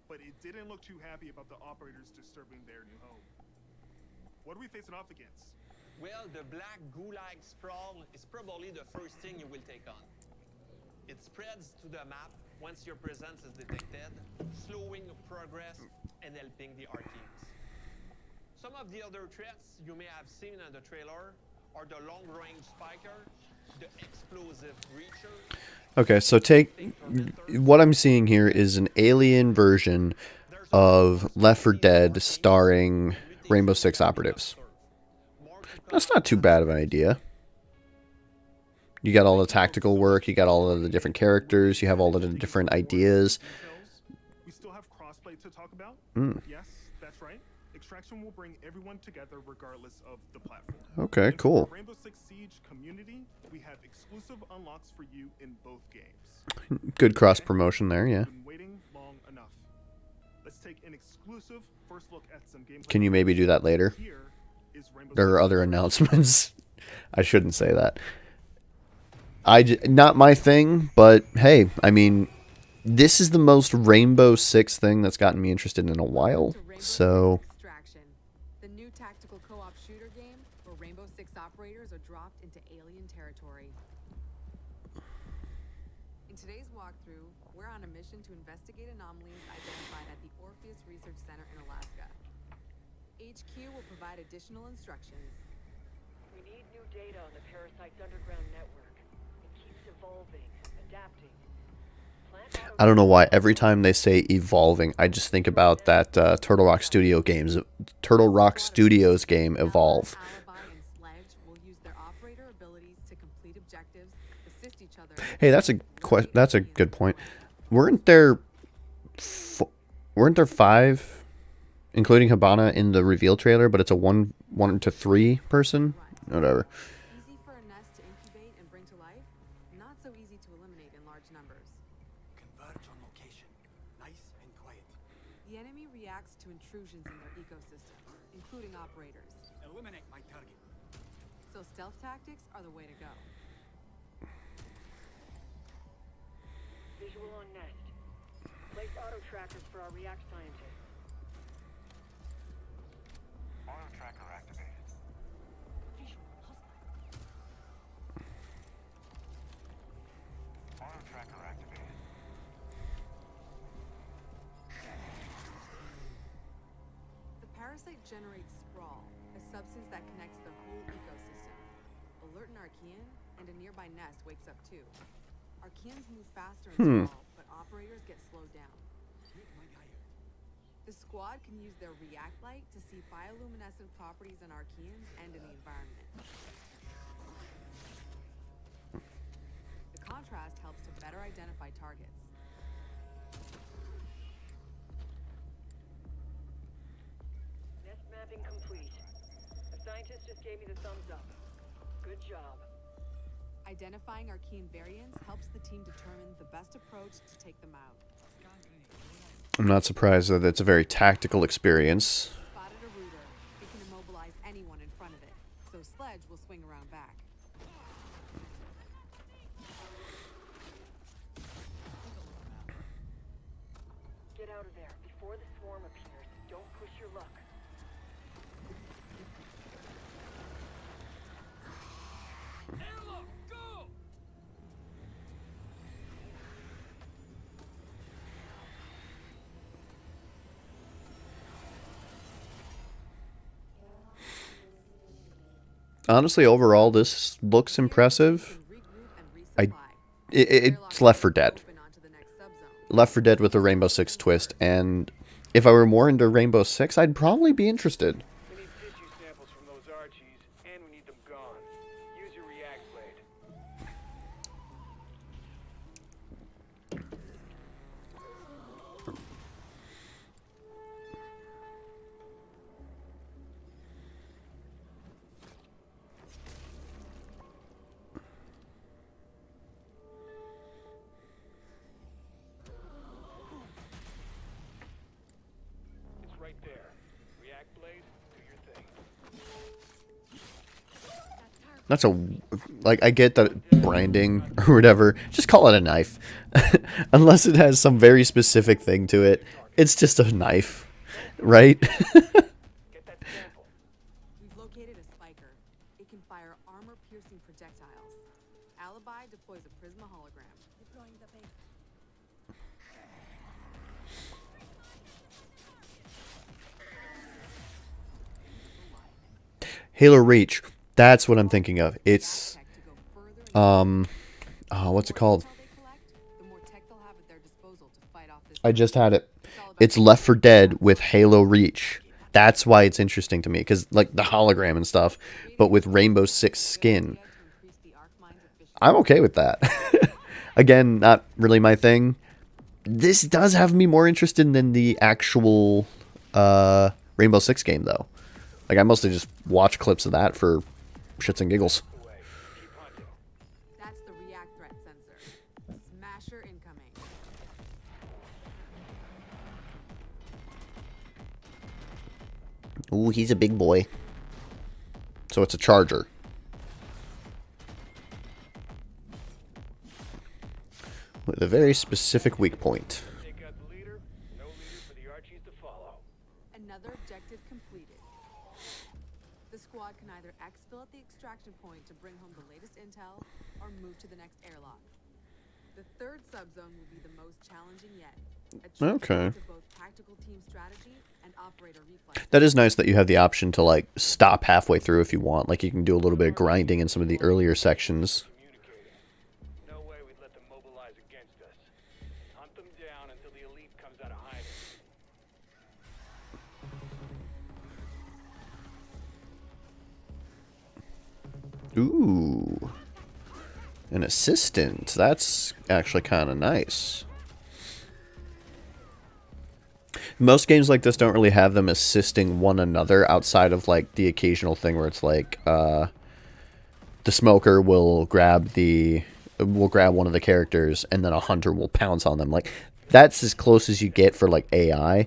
But it didn't look too happy about the operators disturbing their new home. What are we facing off against? Well, the black goo-like sprawl is probably the first thing you will take on. It spreads to the map once your presence is detected, slowing progress and helping the Archenes. Some of the other threats you may have seen in the trailer are the long-range spiker, the explosive breacher. Okay, so what I'm seeing here is an alien version of Left 4 Dead starring Rainbow Six operatives. That's not too bad of an idea. You got all the tactical work, you got all of the different characters, you have all of the different ideas. We still have crossplay to talk about? Yes, that's right. Extraction will bring everyone together regardless of the platform. Okay, And for cool. our Rainbow Six Siege community, we have exclusive unlocks for you in both games. Good cross promotion there, yeah. Been waiting long enough. Let's take an exclusive first look at some gameplay. Can you maybe do that later? Here is Rainbow There are Six other Siege. announcements. I shouldn't say that. Not my thing, but hey, I mean, this is the most Rainbow Six thing that's gotten me interested in a while. So, Extraction, the new tactical co-op shooter game where Rainbow Six operators are dropped into alien territory. In today's walkthrough, we're on a mission to investigate anomalies identified at the Orpheus Research Center in Alaska. HQ will provide additional instructions. We need new data on the parasite's underground network. It keeps evolving, adapting. I don't know why every time they say evolving, I just think about that Turtle Rock Studios game Evolve. Alibi and Sledge will use their operator abilities to complete objectives, assist each other. Hey, that's a good point. Weren't there 5, including Habana, in the reveal trailer? But it's a 1 to 3 person. Whatever. Easy for a nest to incubate and bring to life, not so easy to eliminate in large numbers. Converge on location. Nice and quiet. The enemy reacts to intrusions in their ecosystem, including operators. Eliminate my target. So stealth tactics are the way to go. Visual on nest. Place auto trackers for our react scientists. Auto tracker activated. Auto tracker activated. The parasite generates sprawl, a substance that connects the whole ecosystem. Alert an Archean, and a nearby nest wakes up too. Archeans move faster in sprawl, but operators get slowed down. The squad can use their react light to see bioluminescent properties in Archeans and in the environment. The contrast helps to better identify targets. Nest mapping complete. The scientist just gave me the thumbs up. Good job. Identifying Archean variants helps the team determine the best approach to take them out. I'm not surprised that it's a very tactical experience. Spotted a rooter. It can immobilize anyone in front of it, so Sledge will swing around back. Get out of there before the swarm appears. Don't push your luck. Airlock, go! Honestly, overall, this looks impressive. Regroup and resupply. It's Left 4 Dead. Open onto the next subzone. Left 4 Dead with a Rainbow Six twist, and if I were more into Rainbow Six, I'd probably be interested. We need tissue samples from those Archies, and we need them gone. Use your react blade. It's right there. React blade, do your thing. That's a, like, I get that branding or whatever. Just call it a knife. Unless it has some very specific thing to it. It's just a knife, right? Get that sample. We've located a spiker. It can fire armor-piercing projectiles. Alibi deploys a Prisma hologram. Deploying the bait. Halo Reach. That's what I'm thinking of. It's, what's it called? I just had it. It's Left 4 Dead with Halo Reach. That's why it's interesting to me, because, like, the hologram and stuff, but with Rainbow Six skin. I'm okay with that. Again, not really my thing. This does have me more interested than the actual Rainbow Six game, though. Like, I mostly just watch clips of that for shits and giggles. That's the react threat sensor. Smasher incoming. Ooh, he's a big boy. So it's a charger. With a very specific weak point. Take out the leader, no leader for the Archies to follow. Another objective completed. The squad can either exfil at the extraction point to bring home the latest intel, or move to the next airlock. The third subzone will be the most challenging yet. A true Okay. test of both tactical team strategy and operator reflex. That is nice that you have the option to, like, stop halfway through if you want. Like, you can do a little bit of grinding in some of the earlier sections. Communicating. No way we'd let them mobilize against us. Hunt them down until the elite comes out of hiding. Ooh. An assistant. That's actually kind of nice. Most games like this don't really have them assisting one another outside of, like, the occasional thing where it's like, the smoker will grab one of the characters and then a hunter will pounce on them. Like, that's as close as you get for, like, AI.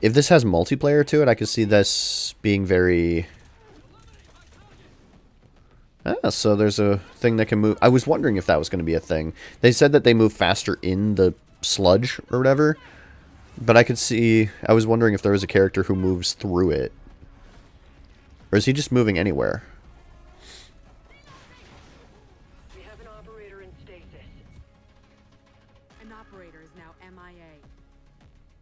If this has multiplayer to it, I could see this being very... Ah, so there's a thing that can move. I was wondering if that was going to be a thing. They said that they move faster in the sludge or whatever. But I could see... I was wondering if there was a character who moves through it. Or is he just moving anywhere? We have an operator in stasis. An operator is now MIA.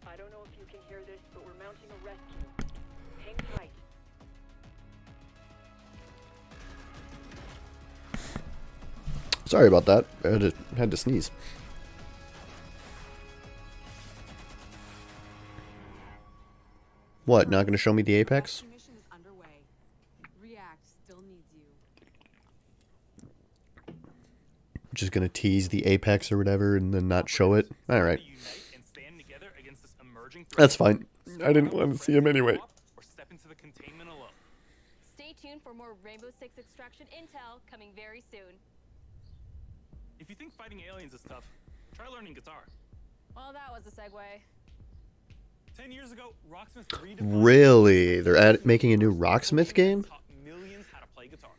I don't know if you can hear this, but we're mounting a rescue. Hang tight. Sorry about that. I had to sneeze. What, not going to show me the Apex? Mission is underway. React still needs you. Just going to tease the Apex or whatever and then not show it? Alright. That's fine. I didn't want to see him anyway. Stay tuned for more Rainbow Six Extraction intel coming very soon. If you think fighting aliens is tough, try learning guitar. Well, that was a segue. 10 years ago, Rocksmith redefined... Really? They're making a new Rocksmith game? taught millions how to play guitar.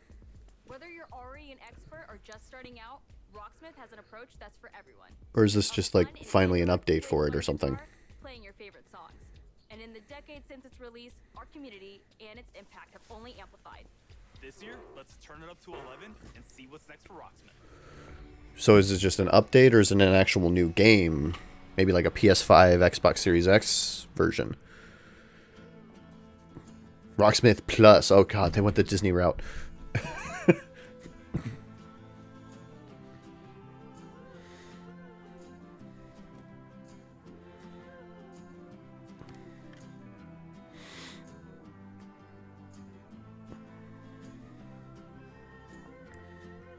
Whether you're already an expert or just starting out, Rocksmith has an approach that's for everyone. Or is this just like finally an update for it or something? Playing your favorite songs. And in the decade since its release, our community and its impact have only amplified. This year, let's turn it up to 11 and see what's next for Rocksmith. So is this just an update or is it an actual new game? Maybe like a PS5, Xbox Series X version. Rocksmith Plus. Oh god, they went the Disney route.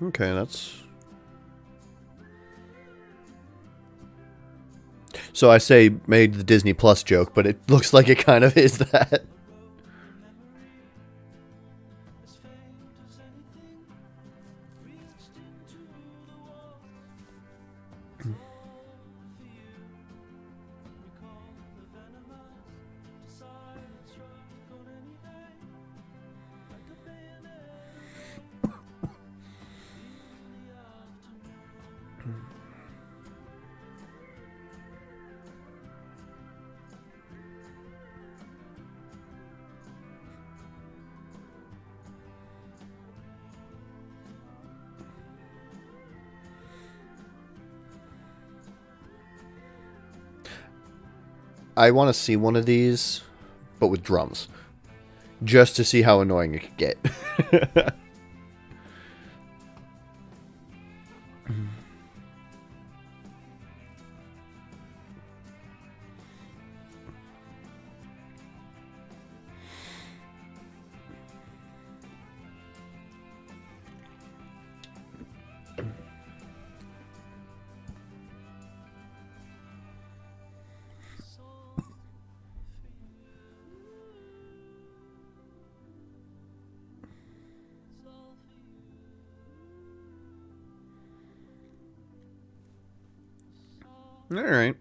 Okay, that's... So I say made the Disney Plus joke, but it looks like it kind of is that. I want to see one of these, but with drums. Just to see how annoying it could get. All right.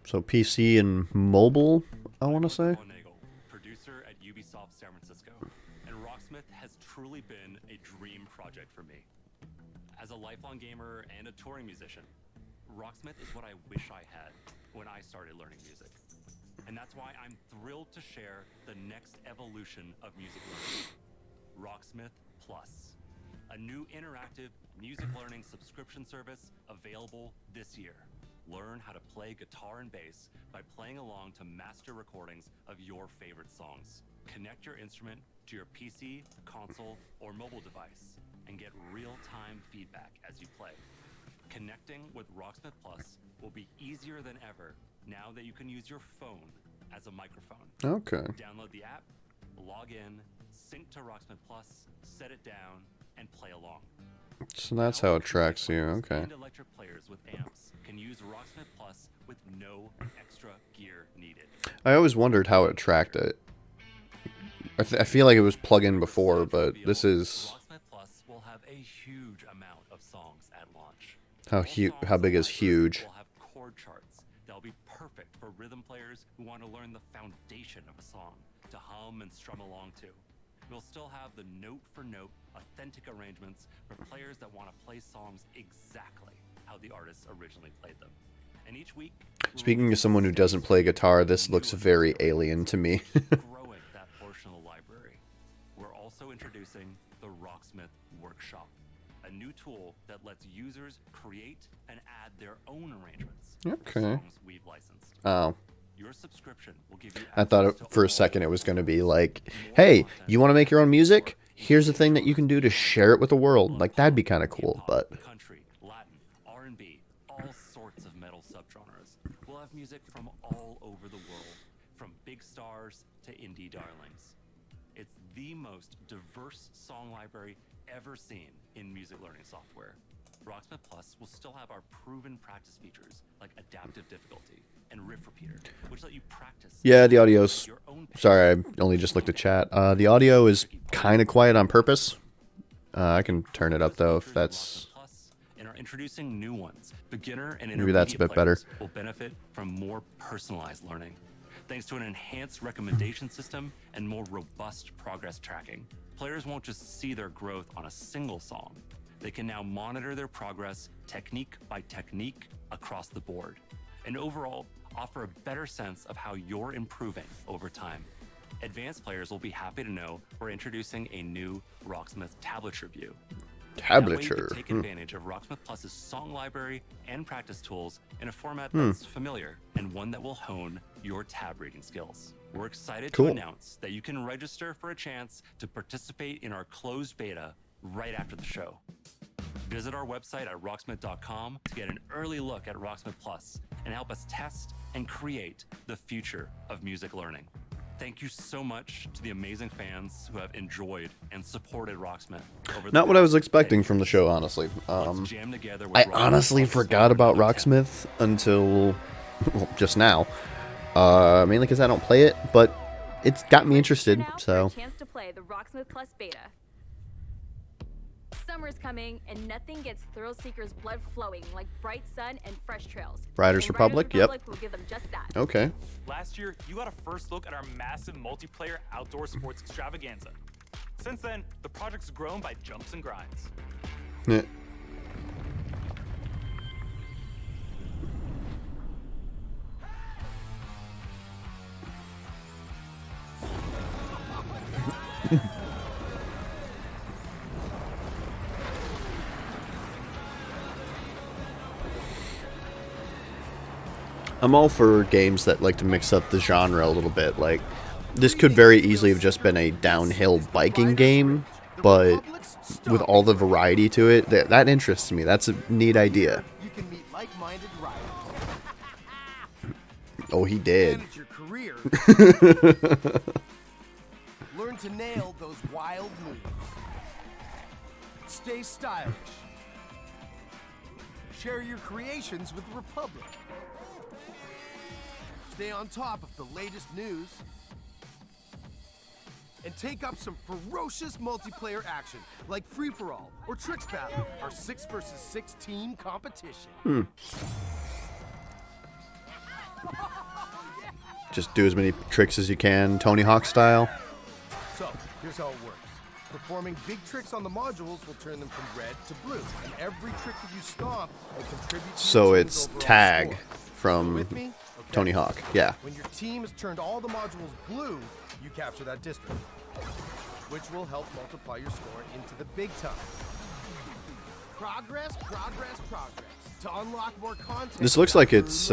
So PC and mobile, I want to say. Producer at Ubisoft San Francisco, and Rocksmith has truly been a dream project for me. As a lifelong gamer and a touring musician, Rocksmith is what I wish I had when I started learning music. And that's why I'm thrilled to share the next evolution of music learning, Rocksmith Plus, a new interactive music learning subscription service available this year. Learn how to play guitar and bass by playing along to master recordings of your favorite songs. Connect your instrument to your PC, console, or mobile device and get real-time feedback as you play. Connecting with Rocksmith Plus will be easier than ever now that you can use your phone as a microphone. Okay. Download the app, log in, sync to Rocksmith Plus, set it down, and play along. So that's how it tracks you. Okay. And electric players with amps can use Rocksmith Plus with no extra gear needed. I always wondered how it tracked it. I feel like it was plug-in before, but this is... Rocksmith Plus a huge amount of songs at launch. How big is huge? Will have chord charts that'll be perfect for rhythm players who want to learn the foundation of a song to hum and strum along to. We'll still have the note-for-note, authentic arrangements for players that want to play songs exactly how the artists originally played them. And each week, Speaking as someone who doesn't play guitar, this looks very alien to me. growing that portion of the library. We're also introducing the Rocksmith Workshop, a new tool that lets users create and add their own arrangements for Okay. songs we've licensed. Oh. Your subscription will give you I thought for a second it was going to be like, hey, you want to make your own music? Here's the thing that you can do to share it with the world. Like, that'd be kind of cool, but... country, Latin, R&B, all sorts of metal subgenres. We'll have music from all over the world, from big stars to indie darlings. It's the most diverse song library ever seen in music learning software. Rocksmith Plus will still have our proven practice features like adaptive difficulty and riff repeater, which let you practice. Yeah, the audio's... Sorry, I only just looked at chat. The audio is kind of quiet on purpose. I can turn it up, though, if that's... And are introducing new ones. Beginner and Maybe that's a bit better. players will benefit from more personalized learning, thanks to an enhanced recommendation system and more robust progress tracking. Players won't just see their growth on a single song. They can now monitor their progress technique by technique across the board, and overall offer a better sense of how you're improving over time. Advanced players will be happy to know we're introducing a new Rocksmith Tablature view. That way you can Tablature. take advantage of Rocksmith Plus's song library and practice tools in a format that's familiar and one that will hone your tab reading skills. We're excited Cool. to announce that you can register for a chance to participate in our closed beta right after the show. Visit our website at rocksmith.com to get an early look at Rocksmith Plus and help us test and create the future of music learning. Thank you so much to the amazing fans who have enjoyed and supported Rocksmith over the Not what I was past expecting 10 from the years. show, honestly. Let's jam together with I Rocksmith honestly Plus forgot about for another 10. Rocksmith until well, just now. Mainly because I don't play it, but it's got me interested, Now for a so... chance to play the Rocksmith Plus beta. Summer's coming, and nothing gets thrill seekers' blood flowing like bright sun and fresh trails. Riders And Republic, yep. will give them just that. Okay. Last year, you got a first look at our massive multiplayer outdoor sports extravaganza. Since then, the project's grown by jumps and grinds. Yeah. I'm all for games that like to mix up the genre a little bit. Like, this could very easily have just been a downhill biking game, but with all the variety to it, that interests me. That's a neat idea. You can meet like-minded riders. Oh, he did. Manage your career. Learn to nail those wild moves. Stay stylish. Share your creations with the Republic. Stay on top of the latest news. And take up some ferocious multiplayer action like Free-for-All or Tricks Battle, our 6 versus 6 team competition. Just do as many tricks as you can, Tony Hawk style. So, here's how it works. Performing big tricks on the modules will turn them from red to blue, and every trick that you stomp will contribute to So your team's it's overall tag score. from With me? Okay. Tony Hawk. Yeah. When your team has turned all the modules blue, you capture that district, which will help multiply your score into the big time. Progress, progress, progress. To unlock more content. This looks like it's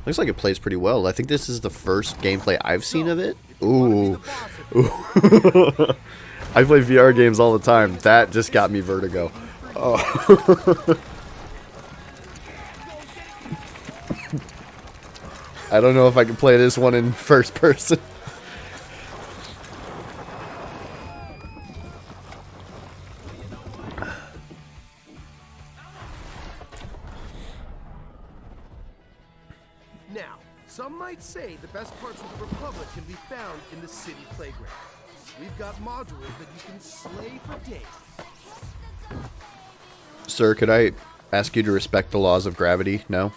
looks like it plays pretty well. I think this is the first gameplay I've seen of it. Ooh. I play VR games all the time. That just got me vertigo. Oh. I don't know if I can play this one in first person. Now, some might say the best parts of the Republic can be found in the city playground. We've got modules that you can slay for days. Sir, could I ask you to respect the laws of gravity? No?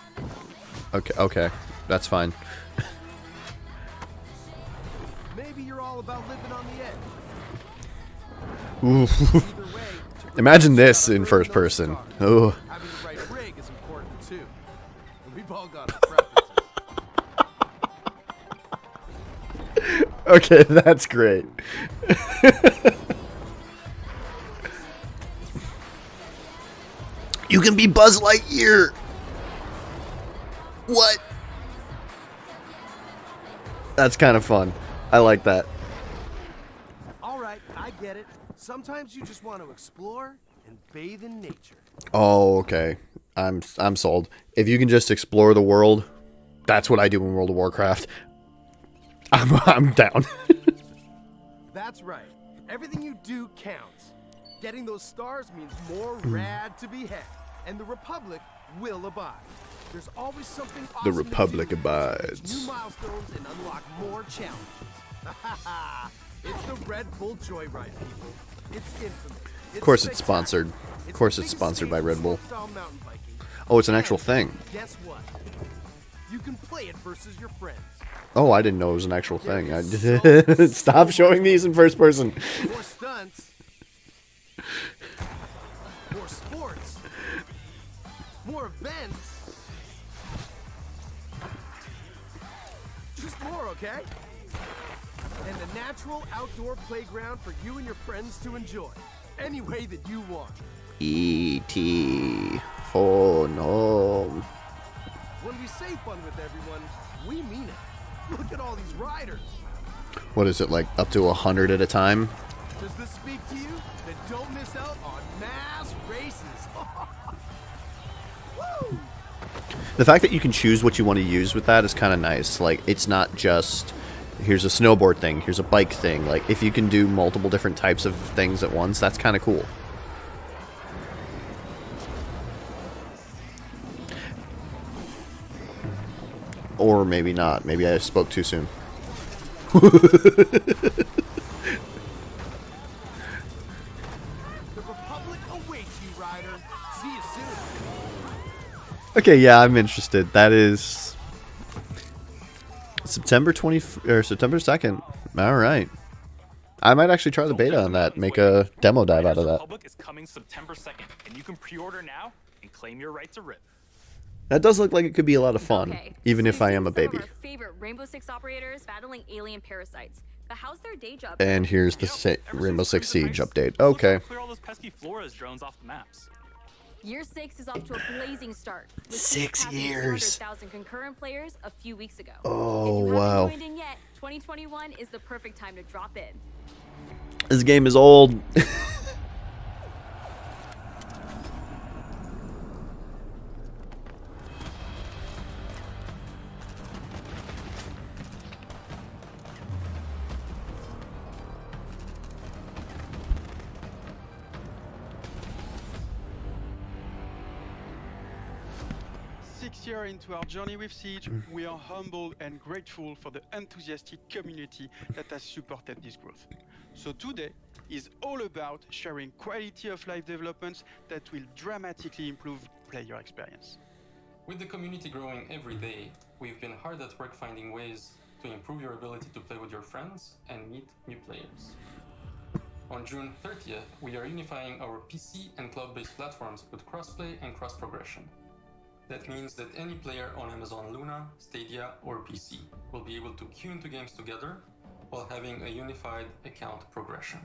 Okay, that's fine. Maybe you're all about living on the edge. Ooh. Either way, Imagine this in first person. Oh. having the right rig is important too. And we've all got our preferences. Okay, that's great. You can be Buzz Lightyear. What? That's kind of fun. I like that. All right, I get it. Sometimes you just want to explore and bathe in nature. Oh, okay. I'm sold. If you can just explore the world, that's what I do in World of Warcraft. I'm down. That's right. Everything you do counts. Getting those stars means more rad to be had, and the Republic will abide. There's always something awesome The Republic to do. abides. New milestones and unlock more challenges. It's the Red Bull Joyride, people. It's infamous. Of course it's sponsored. Of course it's sponsored by Red Bull. Oh, it's an actual thing. Guess what? You can play it versus your friends. Oh, I didn't know it was an actual thing. Stop showing these in first person. More stunts. More sports. More events. Just more, okay? And a natural outdoor playground for you and your friends to enjoy. Any way that you want. E.T. Oh, no. When we say fun with everyone, we mean it. Look at all these riders. What is it, like up to 100 at a time? Does this speak to you? Then don't miss out on mass races. Woo! The fact that you can choose what you want to use with that is kind of nice. Like, it's not just, here's a snowboard thing, here's a bike thing. Like, if you can do multiple different types of things at once, that's kind of cool. Or maybe not. Maybe I spoke too soon. The Republic awaits you, rider. See you soon. Okay, yeah, I'm interested. That is September 2nd. All right. I might actually try the beta on that. Make a demo dive out of that. Republic is coming September 2nd, and you can pre-order now and claim your right to rip. That does look like it could be a lot of fun, even if I am a baby. Some of our favorite Rainbow Six operators battling alien parasites. But how's their day job? And here's the Rainbow Six Siege update. Okay. Clear all those pesky Flores drones off the maps. Year 6 is off to a blazing start. With 6 years. 400,000 concurrent players a few weeks ago. Oh, if you wow. haven't joined in yet, 2021 is the perfect time to drop in. This game is old. Year into our journey with Siege, we are humbled and grateful for the enthusiastic community that has supported this growth. So today is all about sharing quality of life developments that will dramatically improve player experience. With the community growing every day, we've been hard at work finding ways to improve your ability to play with your friends and meet new players. On June 30th, we are unifying our PC and cloud-based platforms with crossplay and cross-progression. That means that any player on Amazon Luna, Stadia, or PC will be able to queue into games together while having a unified account progression.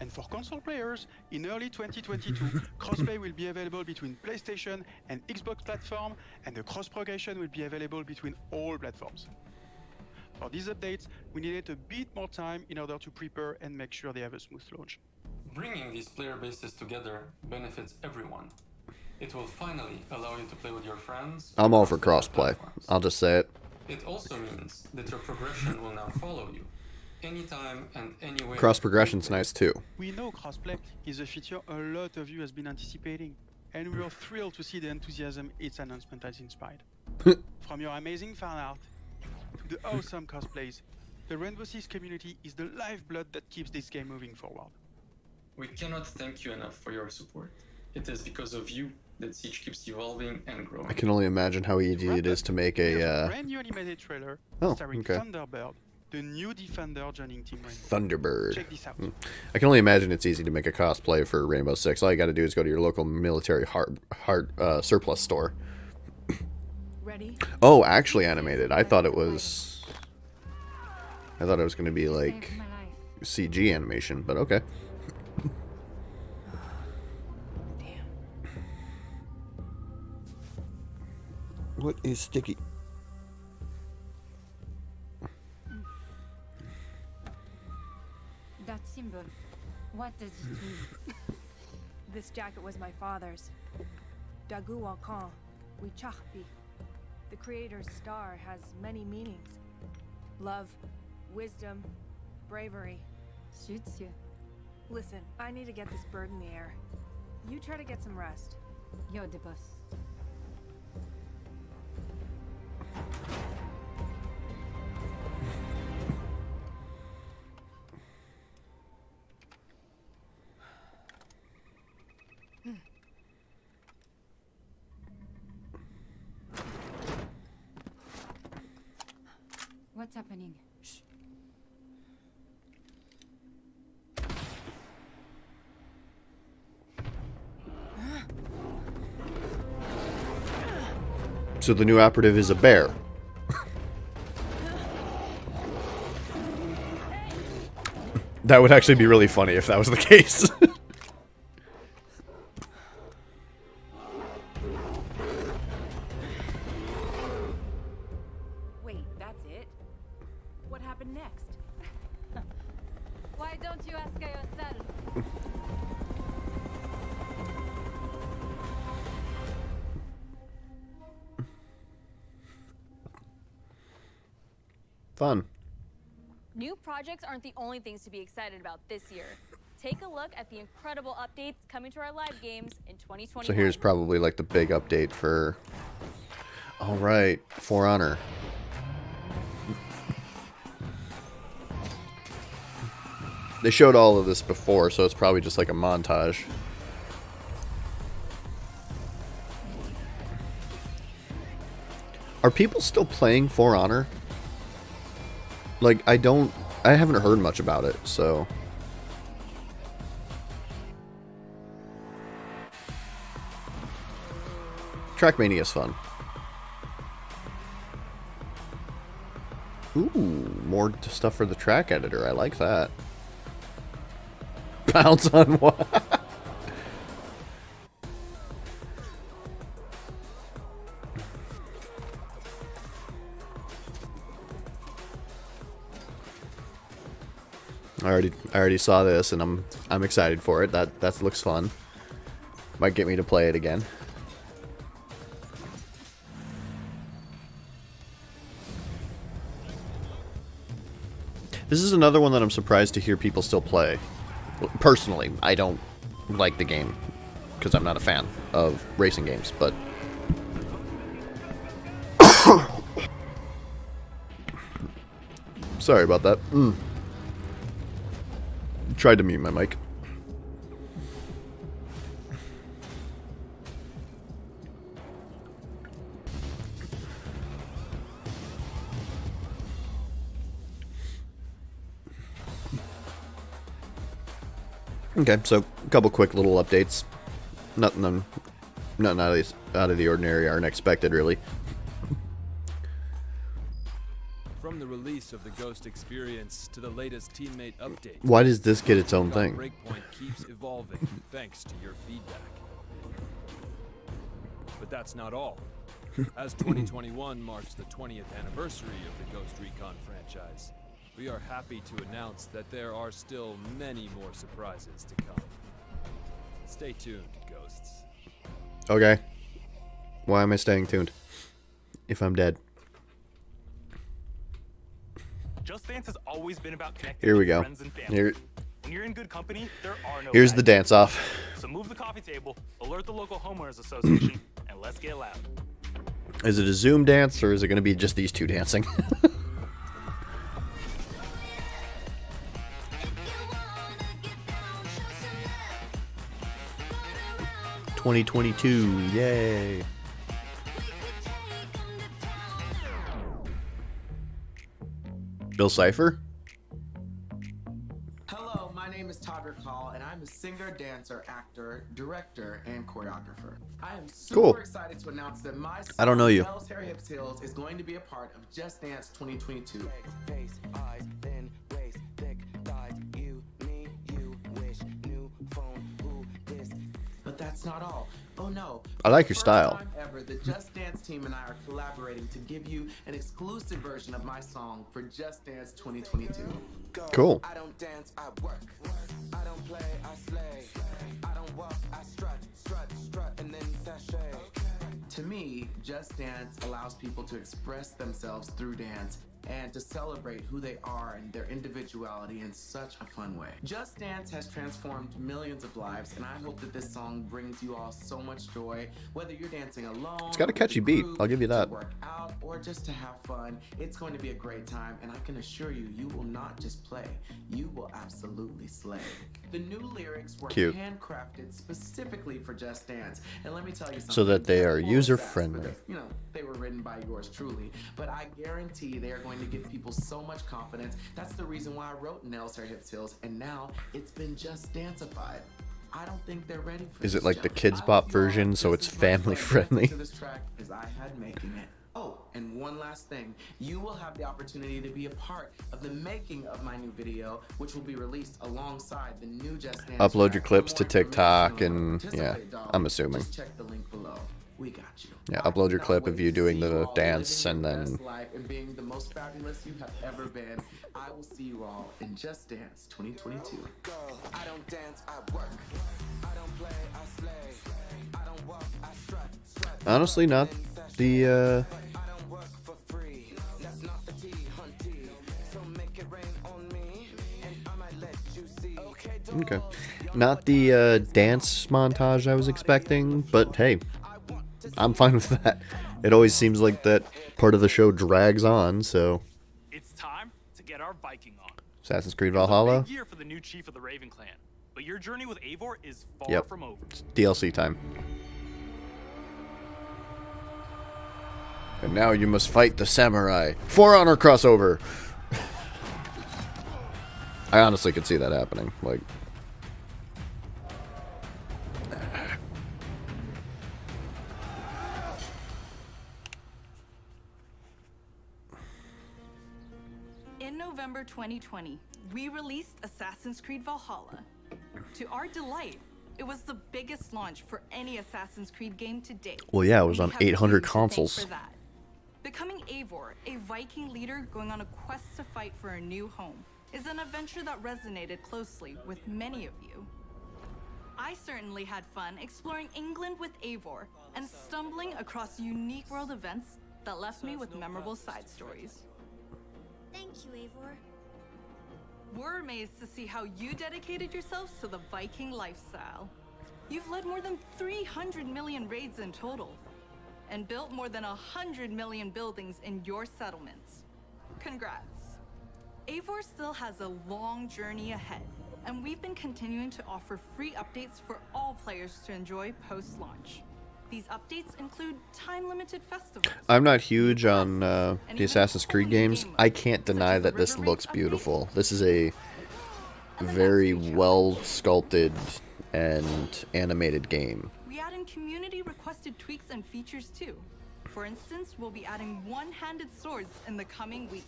And for console players, in early 2022, crossplay will be available between PlayStation and Xbox platform, and the cross-progression will be available between all platforms. For these updates, we needed a bit more time in order to prepare and make sure they have a smooth launch. Bringing these player bases together benefits everyone. It will finally allow you to play with your friends. I'm all for crossplay. I'll just say it. It also means that your progression will now follow you, anytime and anywhere. Cross progression's nice too. We know crossplay is a feature a lot of you has been anticipating, and we are thrilled to see the enthusiasm its announcement has inspired. From your amazing fan art to the awesome cosplays, the Rainbow Six community is the lifeblood that keeps this game moving forward. We cannot thank you enough for your support. It is because of you that Siege keeps evolving and growing. I can only imagine how easy it is to make a. Brand new animated trailer Oh, starring okay. Thunderbird, the new Defender joining Team Rainbow. Thunderbird. Check this out. I can only imagine it's easy to make a cosplay for Rainbow Six. All you got to do is go to your local military surplus store. Ready? Oh, actually animated. I thought it was going to be like CG animation, but okay. What is sticky? That symbol, what does it mean? This jacket was my father's. Dagu Wakan, Wichakpi. The creator's star has many meanings. Love, wisdom, bravery. Suits you. Listen, I need to get this bird in the air. You try to get some rest. You're the boss. What's happening? Shh. So the new operative is a bear. That would actually be really funny if that was the case. Wait, that's it? What happened next? Why don't you ask her yourself? Fun. New projects aren't the only things to be excited about this year. Take a look at the incredible updates coming to our live games in 2021. So here's probably like the big update for... All right, For Honor. They showed all of this before, so it's probably just like a montage. Are people still playing For Honor? Like, I haven't heard much about it, so... Trackmania is fun. Ooh, more stuff for the track editor. I like that. Bounce on what? I already saw this, and I'm excited for it. That looks fun. Might get me to play it again. This is another one that I'm surprised to hear people still play. Personally, I don't like the game because I'm not a fan of racing games, but sorry about that. Tried to mute my mic. Okay, so a couple quick little updates. Nothing out of the ordinary or unexpected, really. From the release of the Ghost experience to the latest teammate update. Why does this get its own thing? Breakpoint keeps evolving thanks to your feedback. But that's not all. As 2021 marks the 20th anniversary of the Ghost Recon franchise, we are happy to announce that there are still many more surprises to come. Stay tuned, Ghosts. Okay. Why am I staying tuned? If I'm dead. Just Dance has always been about connecting Here we with go. friends and family. Here, When you're in good company, there are no here's the bad dance off. So move the coffee table, alert the local homeowners association, and let's get loud. Is it a Zoom dance, or is it going to be just these two dancing? 2022. Yay. Bill Cipher? Hello, my name is Todd Call, and I'm a singer, dancer, actor, director, and choreographer. I am super excited to announce that my song, I don't know you. Hell's Hair Hips Hills, is going to be a part of Just Dance 2022. But that's not all. Oh no. I like your For the style. first time ever, the Just Dance team and I are collaborating to give you an exclusive version of my song for Just Dance 2022. Cool. I don't dance, I work. I don't play, I slay. I don't walk, I strut, and then sashay. To me, Just Dance allows people to express themselves through dance and to celebrate who they are and their individuality in such a fun way. Just Dance has transformed millions of lives, and I hope that this song brings you all so much joy, whether you're dancing alone, It's got a catchy beat. I'll give you that. to work out, or just to have fun. It's going to be a great time, and I can assure you, you will not just play, you will absolutely slay. The new lyrics were Cute. handcrafted specifically for Just Dance, and let me tell you something. So that they are they're full of user-friendly. sass, because, they were written by yours truly, but I guarantee they are going to give people so much confidence. That's the reason why I wrote Nell's Hair Hips Hills, and now it's been Just Danceified. I don't think they're ready for Is this it like the jump. Kids I Bop hope you all version, have so just it's as much fun family dancing friendly? to this track as I had making it. Oh, and one last thing. You will have the opportunity to be a part of the making of my new video, which will be released alongside the new Just Dance Upload track. your For clips to more TikTok information on and how to yeah, participate, darling, I'm assuming. Just check the link below. We got you. Yeah, upload your I clip cannot of wait you to doing see you the all dance living and your then best life and being the most fabulous you have ever been. I will see you all in Just Dance 2022. I don't dance, I work. I don't play, I slay. I don't walk, I strut. honestly not the I don't work for free. That's not the tea, hunty. So make it rain on me, and I might let you see. Okay, okay. Not the dance montage I was expecting, but hey, I'm fine with that. It always seems like that part of the show drags on, so It's time to get our Viking on. Assassin's Creed It was a Valhalla. big year for the new chief of the Raven Clan, but your journey with Eivor is far Yep. from over. It's DLC time. And now you must fight the samurai. For Honor crossover. I honestly could see that happening. Like, In November 2020, we released Assassin's Creed Valhalla. To our delight, it was the biggest launch for any Assassin's Creed game to date. well, yeah, it was We on have 800 you to thank consoles. for that. Becoming Eivor, a Viking leader going on a quest to fight for a new home, is an adventure that resonated closely with many of you. I certainly had fun exploring England with Eivor and stumbling across unique world events that left me with memorable side stories. Thank you, Eivor. We're amazed to see how you dedicated yourselves to the Viking lifestyle. You've led more than 300 million raids in total, and built more than 100 million buildings in your settlements. Congrats. Eivor still has a long journey ahead, and we've been continuing to offer free updates for all players to enjoy post-launch. These updates include time-limited festivals. I'm not huge on the Assassin's Creed games. I can't deny that this looks beautiful. This is a very well sculpted and animated game. We add in community-requested tweaks and features too. For instance, we'll be adding one-handed swords in the coming weeks.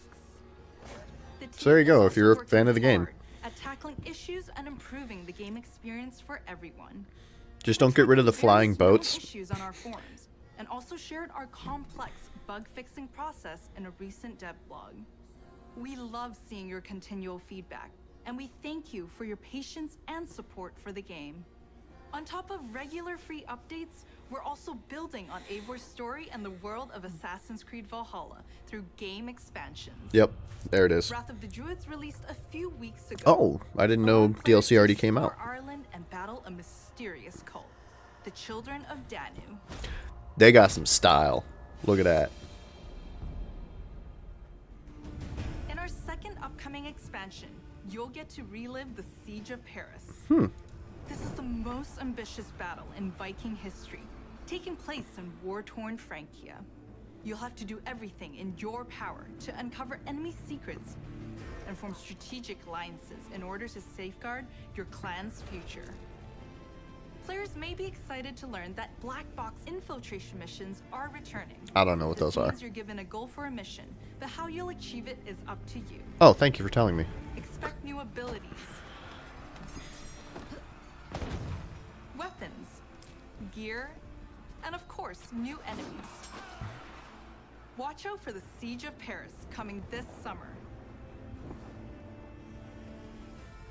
The So there you team is go, if also you're a working fan of the game. hard at tackling issues and improving the game experience for everyone. Just don't get rid of the flying Various known boats. issues on our forums, and also shared our complex bug-fixing process in a recent dev blog. We love seeing your continual feedback, and we thank you for your patience and support for the game. On top of regular free updates, we're also building on Eivor's story and the world of Assassin's Creed Valhalla through game expansions. Yep, there it is. Wrath of the Druids released a few weeks ago. Oh, I didn't know DLC already came out. Explore Ireland and battle a mysterious cult, the Children of Danu. They got some style. Look at that. In our second upcoming expansion, you'll get to relive the Siege of Paris. This is the most ambitious battle in Viking history, taking place in war-torn Francia. You'll have to do everything in your power to uncover enemy secrets and form strategic alliances in order to safeguard your clan's future. Players may be excited to learn that black box infiltration missions are returning. I don't know what This those are. means you're given a goal for a mission, but how you'll achieve it is up to you. Oh, thank you for telling me. Expect new abilities, weapons, gear, and of course, new enemies. Watch out for the Siege of Paris coming this summer.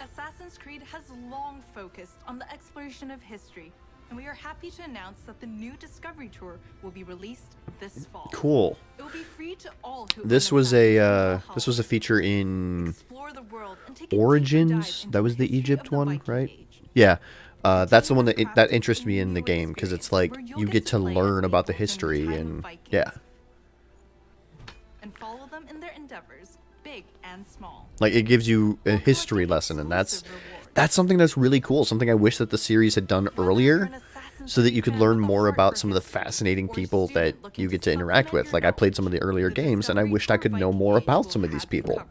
Assassin's Creed has long focused on the exploration of history, and we are happy to announce that the new Discovery Tour will be released this fall. Cool. It will be free to all who This was a feature in explore the world and take a Origins. That was the Egypt one, right? Yeah. That's the one that interests me in the game because it's like you get to learn about the history and yeah. and follow them in their endeavors, big and small. Like it gives you a history lesson, and that's something that's really cool. Something I wish that the series had done earlier, so that you could learn more about some of the fascinating people that you get to interact with. Like I played some of the earlier games, and I wished I could know more about some of these people.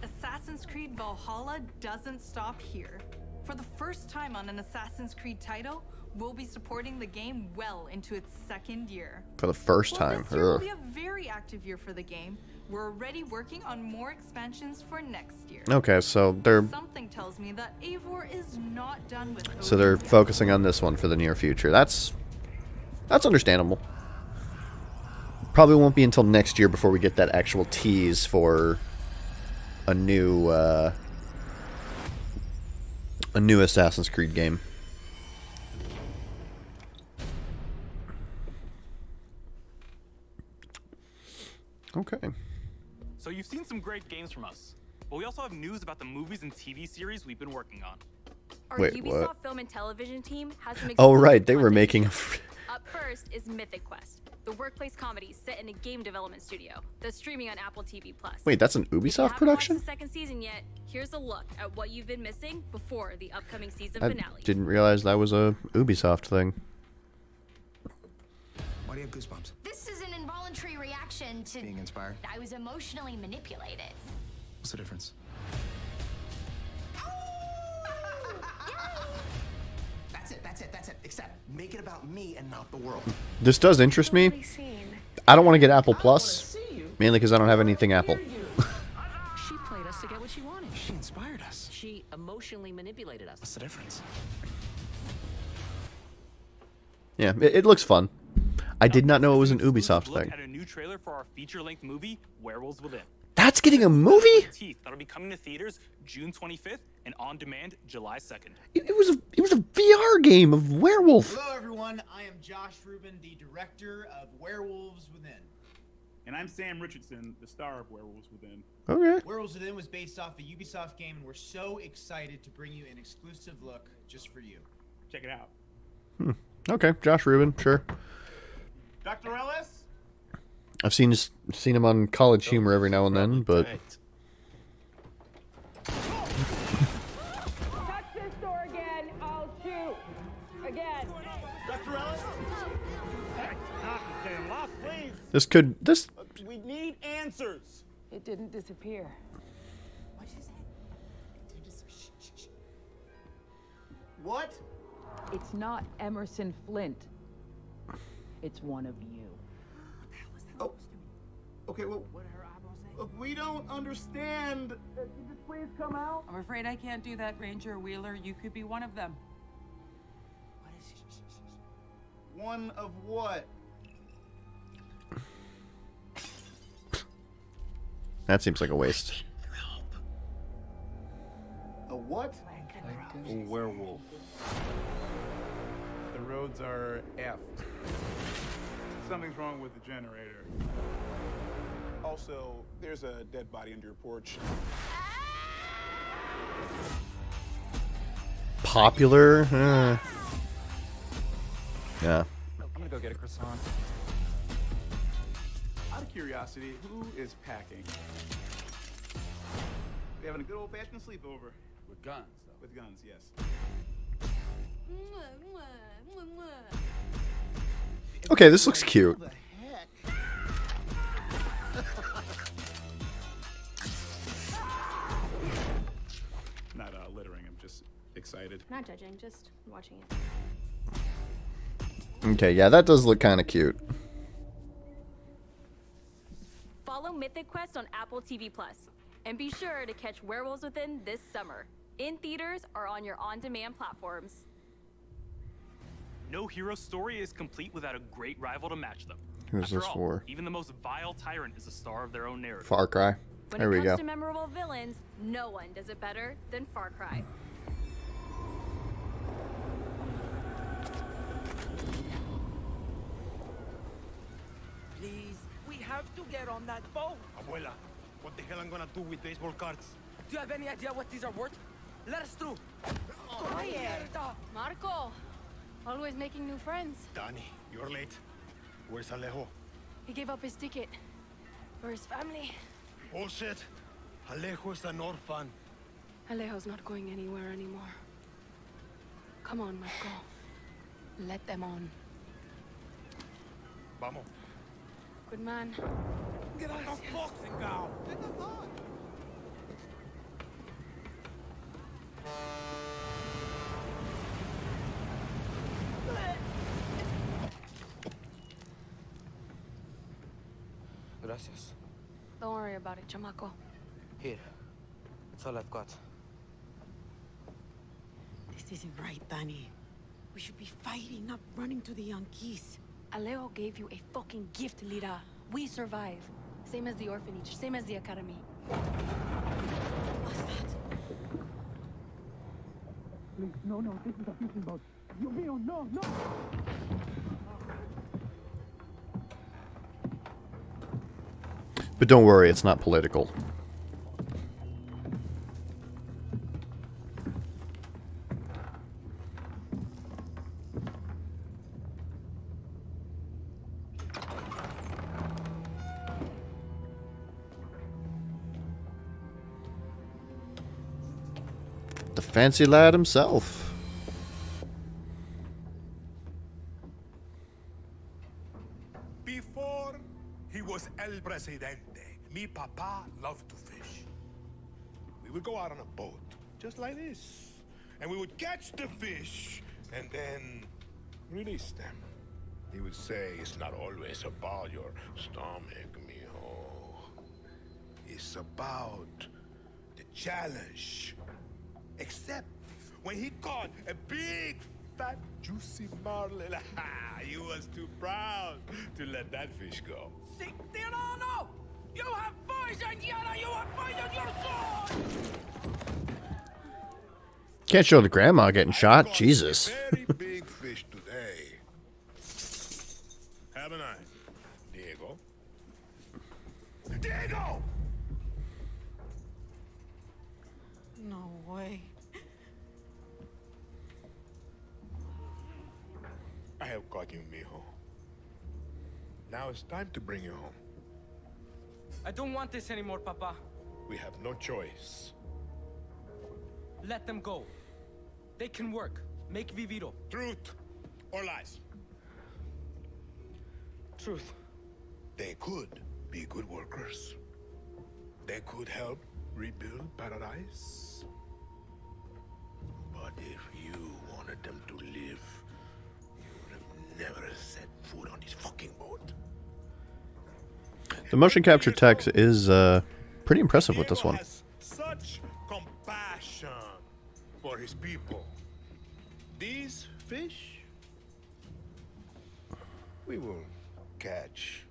Assassin's Creed Valhalla doesn't stop here. For the first time on an Assassin's Creed title, we'll be supporting the game well into its second year. For the first While time. this year will Ugh. be a very active year for the game, we're already working on more expansions for next year. Okay, so they're Something tells me that Eivor is not done with they're focusing on this one for the near future. That's understandable. Probably won't be until next year before we get that actual tease for a new Assassin's Creed game. Okay. So you've seen some great games from us, but we also have news about the movies and TV series we've been working on. Our Wait, Ubisoft what? Film and Television team has some Oh exclusive right, they were content. making a Up first is Mythic Quest, the workplace comedy set in a game development studio that's streaming on Apple TV+. Wait, that's an If you Ubisoft haven't watched production? the second season yet, here's a look at what you've been missing before the upcoming season I finale. didn't realize that was a Ubisoft thing. Why do you have goosebumps? This is an involuntary reaction to Being inspired? I was emotionally manipulated. What's the difference? That's it. Except make it about me and not the world. This does interest me. I don't want to get Apple Plus, mainly because I don't have anything Apple. She played us to get what she wanted. She inspired us. She emotionally manipulated us. What's the difference? Yeah, it looks fun. I did not know it was an Ubisoft Look thing. at a new trailer for our feature-length movie, Werewolves Within. That's getting a movie? Teeth that'll be coming to theaters June 25th and on demand July 2nd. It was a VR game of werewolf. Hello, everyone. I am Josh Rubin, the director of Werewolves Within. And I'm Sam Richardson, the star of Werewolves Within. Okay. Werewolves Within was based off a Ubisoft game, and we're so excited to bring you an exclusive look just for you. Check it out. Okay, Josh Rubin, sure. Dr. Ellis? I've seen him on College Humor every now and then, but Touch this door again, I'll shoot. Again. Dr. Ellis? Lost, please. this We need answers. It didn't disappear. What? It's not Emerson Flint. It's one of you. Oh. Okay, well, look, we don't understand. Could you just please come out? I'm afraid I can't do that, Ranger Wheeler. You could be one of them. One of what? that seems like a waste. A what? A werewolf. The roads are effed. Something's wrong with the generator. Also, there's a dead body under your porch. Popular? Yeah. I'm gonna go get a croissant. Out of curiosity, who is packing? We having a good old-fashioned sleepover. With guns, though. With guns, yes. Okay, this looks cute. Not littering, I'm just excited. Not judging, just watching it. Okay, yeah, that does look kind of cute. Follow Mythic Quest on Apple TV Plus, and be sure to catch Werewolves Within this summer, in theaters or on your on-demand platforms. No hero story is complete without a great rival to match them. Who's After this all, for? even the most vile tyrant is a star of their own narrative. Far Cry. When There it we comes go. to memorable villains, no one does it better than Far Cry. Please, we have to get on that boat. Abuela, what the hell I'm gonna do with baseball cards? Do you have any idea what these are worth? Let us through. Marco, always making new friends. Danny, you're late. Where's Alejo? He gave up his ticket for his family. Bullshit. Alejo is an orphan. Alejo's not going anywhere anymore. Come on, Marco. Let them on. Vamos. Good man. Get out of boxing now. Gracias. Don't worry about it, chamaco. Here. That's all I've got. This isn't right, Danny. We should be fighting, not running to the Yankees. Alejo gave you a fucking gift, Lira. We survive. Same as the orphanage, same as the academy. What's that? Please, no, this is a fishing boat. You mean, no. But don't worry, it's not political. The fancy lad himself. Before he was El Presidente, mi papa loved to fish. We would go out on a boat, just like this, and we would catch the fish and then release them. He would say, it's not always about your stomach, mijo. It's about the challenge. Except when he caught a big, fat, juicy marlin, he was too proud to let that fish go. Sic Tirano! You have poisoned Yana! You have poisoned your sword! Can't show the grandma getting shot. Jesus. Very big fish today. Have a night, Diego. Diego! No way. I have got you, mijo. Now it's time to bring you home. I don't want this anymore, Papa. We have no choice. Let them go. They can work. Make Viviro. Truth or lies? Truth. They could be good workers. They could help rebuild paradise. But if you wanted them to live, you would have never set foot on this fucking boat. The motion capture text is pretty impressive with this one. Such compassion for his people. These fish, we will catch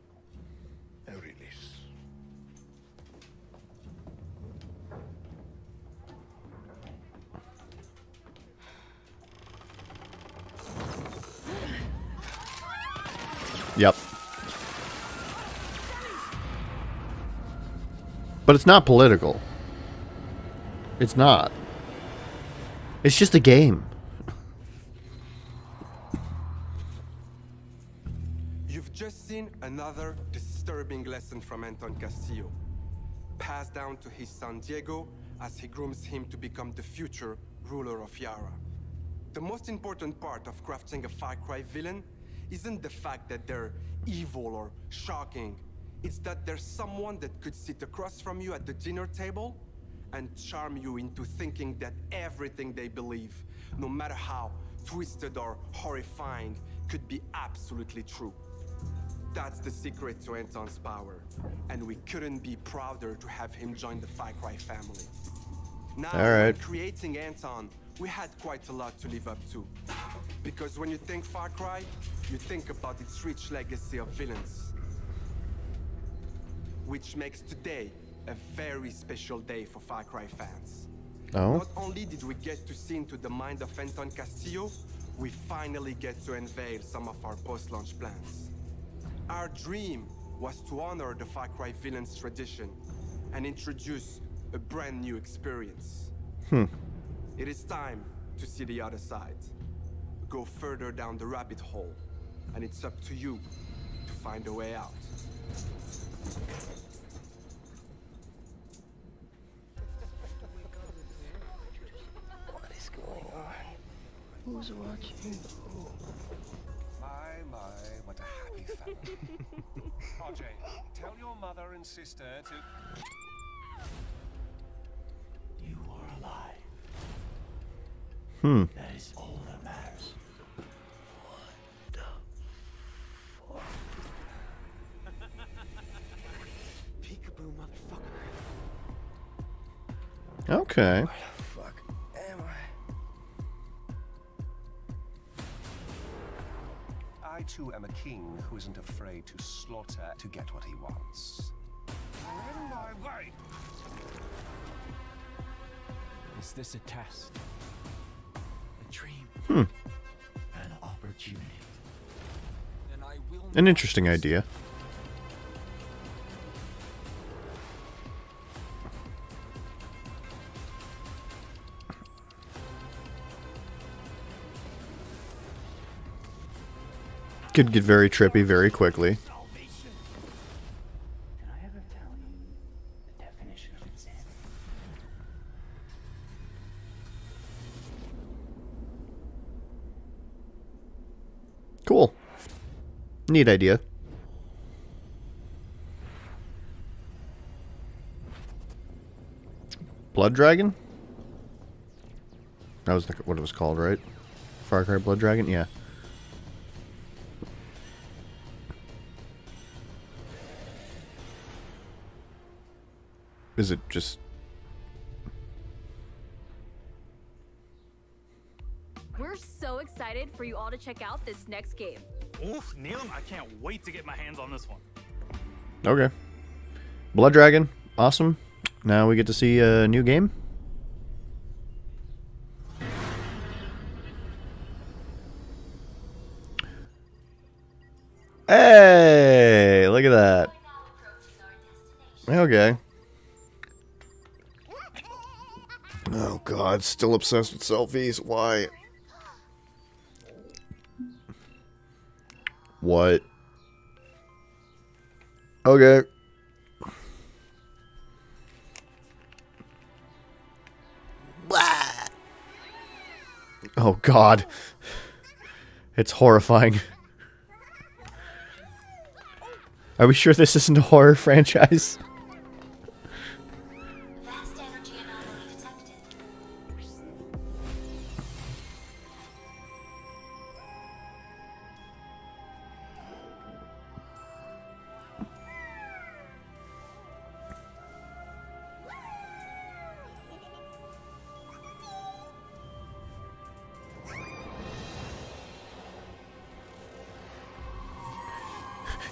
and release. Yep. But it's not political. It's not. It's just a game. You've just seen another disturbing lesson from Anton Castillo, passed down to his son Diego as he grooms him to become the future ruler of Yara. The most important part of crafting a Far Cry villain isn't the fact that they're evil or shocking. It's that there's someone that could sit across from you at the dinner table and charm you into thinking that everything they believe, no matter how twisted or horrifying, could be absolutely true. That's the secret to Anton's power, and we couldn't be prouder to have him join the Far Cry family. Now, when creating Anton, we had quite a lot to live up to. Because when you think Far Cry, you think about its rich legacy of villains. Which makes today a very special day for Far Cry fans. Oh? Not only did we get to see into the mind of Anton Castillo, we finally get to unveil some of our post-launch plans. Our dream was to honor the Far Cry villain's tradition and introduce a brand new experience. It is time to see the other side. Go further down the rabbit hole, and it's up to you to find a way out. What is going on? Who's watching who? My, what a happy family. RJ, tell your mother and sister to... You are alive. That is all that matters. What the fuck? Peekaboo, motherfucker. Okay. Where the fuck am I? I too am a king who isn't afraid to slaughter to get what he wants. In my way! Is this a test? A dream? An opportunity? Then I will An interesting idea. Could get very trippy very quickly. Did I ever tell you the definition of insanity? Cool. Neat idea. Blood Dragon? That was what it was called, right? Far Cry Blood Dragon? Yeah. Is it just... We're so excited for you all to check out this next game. Oof, Neelam, I can't wait to get my hands on this one. Okay. Blood Dragon. Awesome. Now we get to see a new game. Hey! Look at that. Okay. Oh god, still obsessed with selfies. Why? What? Okay. Oh god. It's horrifying. Are we sure this isn't a horror franchise?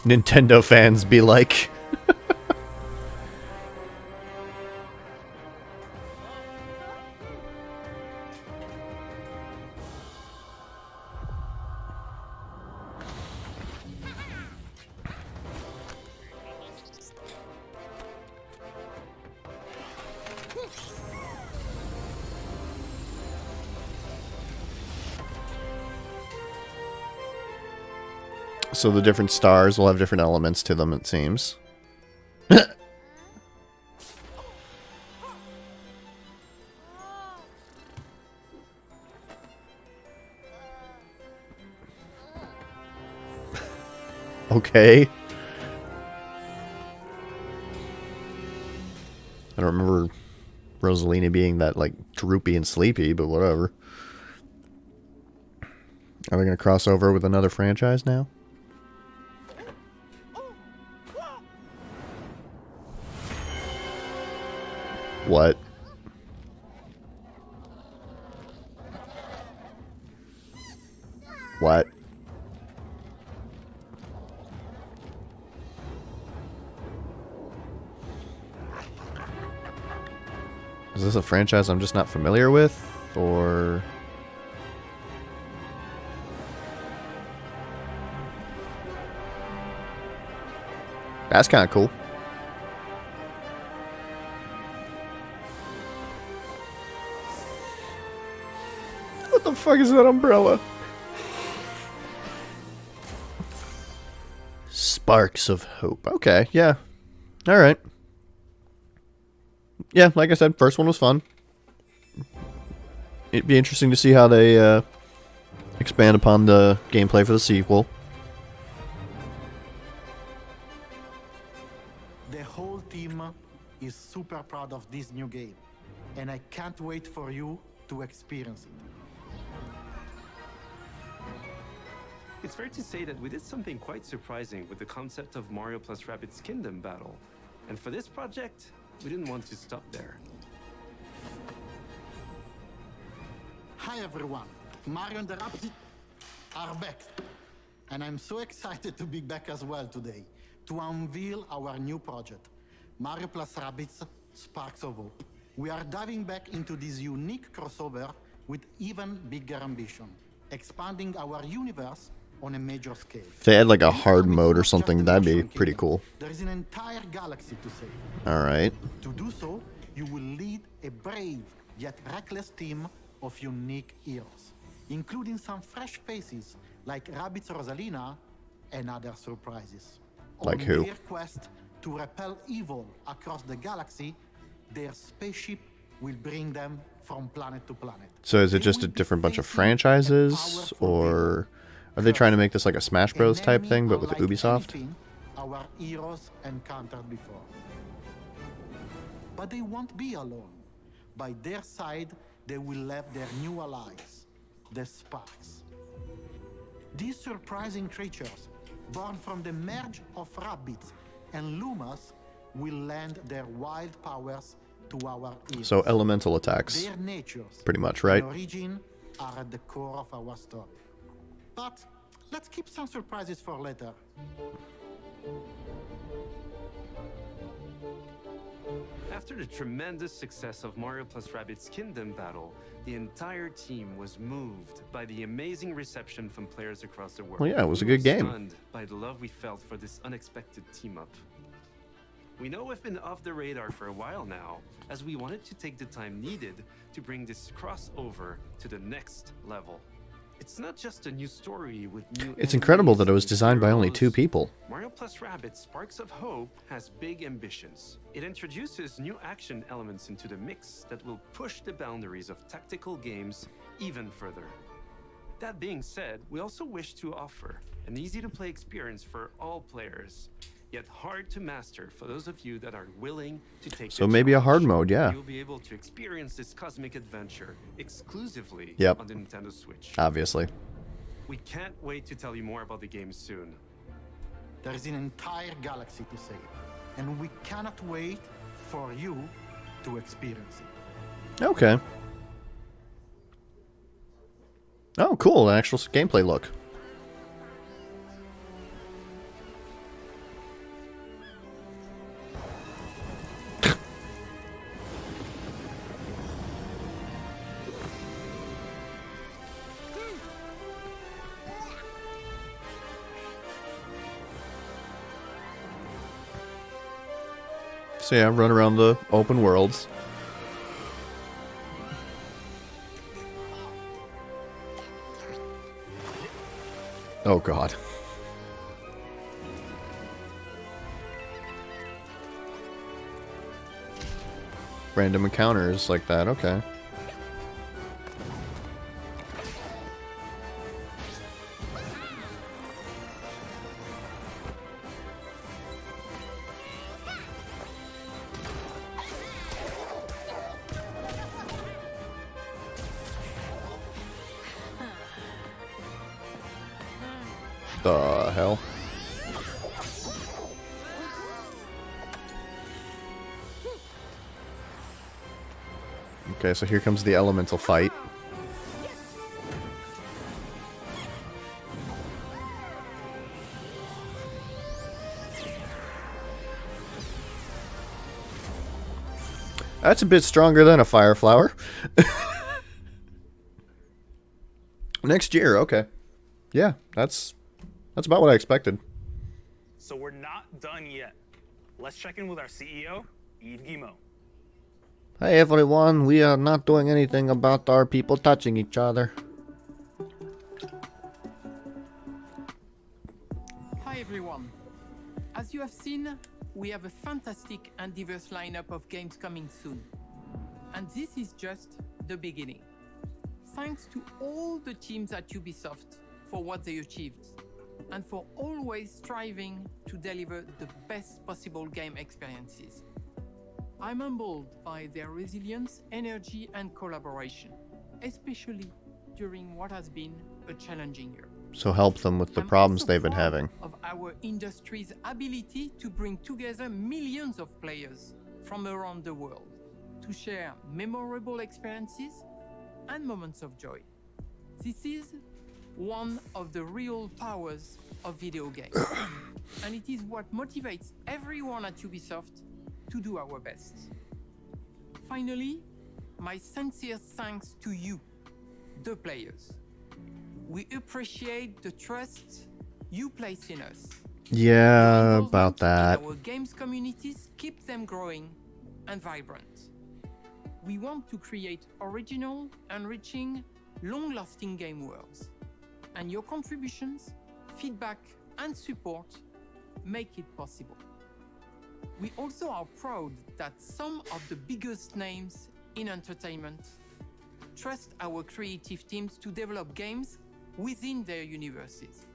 Nintendo fans be like. So the different stars will have different elements to them, it seems. Okay. I don't remember Rosalina being that, like, droopy and sleepy, but whatever. Are they going to cross over with another franchise now? What? What? Is this a franchise I'm just not familiar with, or... That's kind of cool. What the fuck is that umbrella? Sparks of Hope. Okay, yeah. Alright. Yeah, like I said, first one was fun. It'd be interesting to see how they expand upon the gameplay for the sequel. The whole team is super proud of this new game, and I can't wait for you to experience it. It's fair to say that we did something quite surprising with the concept of Mario plus Rabbids Kingdom Battle. And for this project, we didn't want to stop there. Hi everyone, Mario and the Rabbids are back. And I'm so excited to be back as well today to unveil our new project, Mario plus Rabbids Sparks of Hope. We are diving back into this unique crossover with even bigger ambition, expanding our universe on a major scale. If they had like a hard mode or something, that'd be pretty cool. There is an entire galaxy to save. Alright. To do so, you will lead a brave yet reckless team of unique heroes, including some fresh faces like Rabbids Rosalina and other surprises. Like On who? their quest to repel evil across the galaxy, their spaceship will bring them from planet to planet. So is it just a different bunch of franchises, or are they trying to make this like a Smash Bros type thing, but with Ubisoft? Anything our heroes encountered before. But they won't be alone. By their side, they will have their new allies, the Sparks. These surprising creatures, born from the merge of Rabbids and Lumas, will lend their wild powers to our heroes. So elemental attacks, Their natures pretty much, right? and origin are at the core of our story. But let's keep some surprises for later. After the tremendous success of Mario plus Rabbids Kingdom Battle, the entire team was moved by the amazing reception from players across the world. Well, yeah, it was a We were good game. Stunned by the love we felt for this unexpected team-up. We know we've been off the radar for a while now, as we wanted to take the time needed to bring this crossover to the next level. It's not just a new story with new... It's incredible that it was designed by only 2 people. Mario plus Rabbids Sparks of Hope has big ambitions. It introduces new action elements into the mix that will push the boundaries of tactical games even further. That being said, we also wish to offer an easy-to-play experience for all players, yet hard to master for those of you that are willing to take So the maybe a hard challenge. mode, yeah. You'll be able to experience this cosmic adventure exclusively Yep. on the Nintendo Switch. Obviously. We can't wait to tell you more about the game soon. There is an entire galaxy to save, and we cannot wait for you to experience it. Okay. Oh, cool. An actual gameplay look. So yeah, run around the open worlds. Oh god. Random encounters like that, okay. The hell? Okay, so here comes the elemental fight. That's a bit stronger than a fire flower. Next year, okay. Yeah, that's about what I expected. So we're not done yet. Let's check in with our CEO, Yves Guillemot. Hey everyone, we are not doing anything about our people touching each other. Hi everyone. As you have seen, we have a fantastic and diverse lineup of games coming soon. And this is just the beginning. Thanks to all the teams at Ubisoft for what they achieved, and for always striving to deliver the best possible game experiences. I'm humbled by their resilience, energy, and collaboration, especially during what has been a challenging year. So help them with the problems they've been having. Of our industry's ability to bring together millions of players from around the world to share memorable experiences and moments of joy. This is one of the real powers of video games. And it is what motivates everyone at Ubisoft to do our best. Finally, my sincere thanks to you, the players. We appreciate the trust you place in us. Yeah, about that. Our games communities keep them growing and vibrant. We want to create original, enriching, long-lasting game worlds. And your contributions, feedback, and support make it possible. We also are proud that some of the biggest names in entertainment trust our creative teams to develop games within their universes.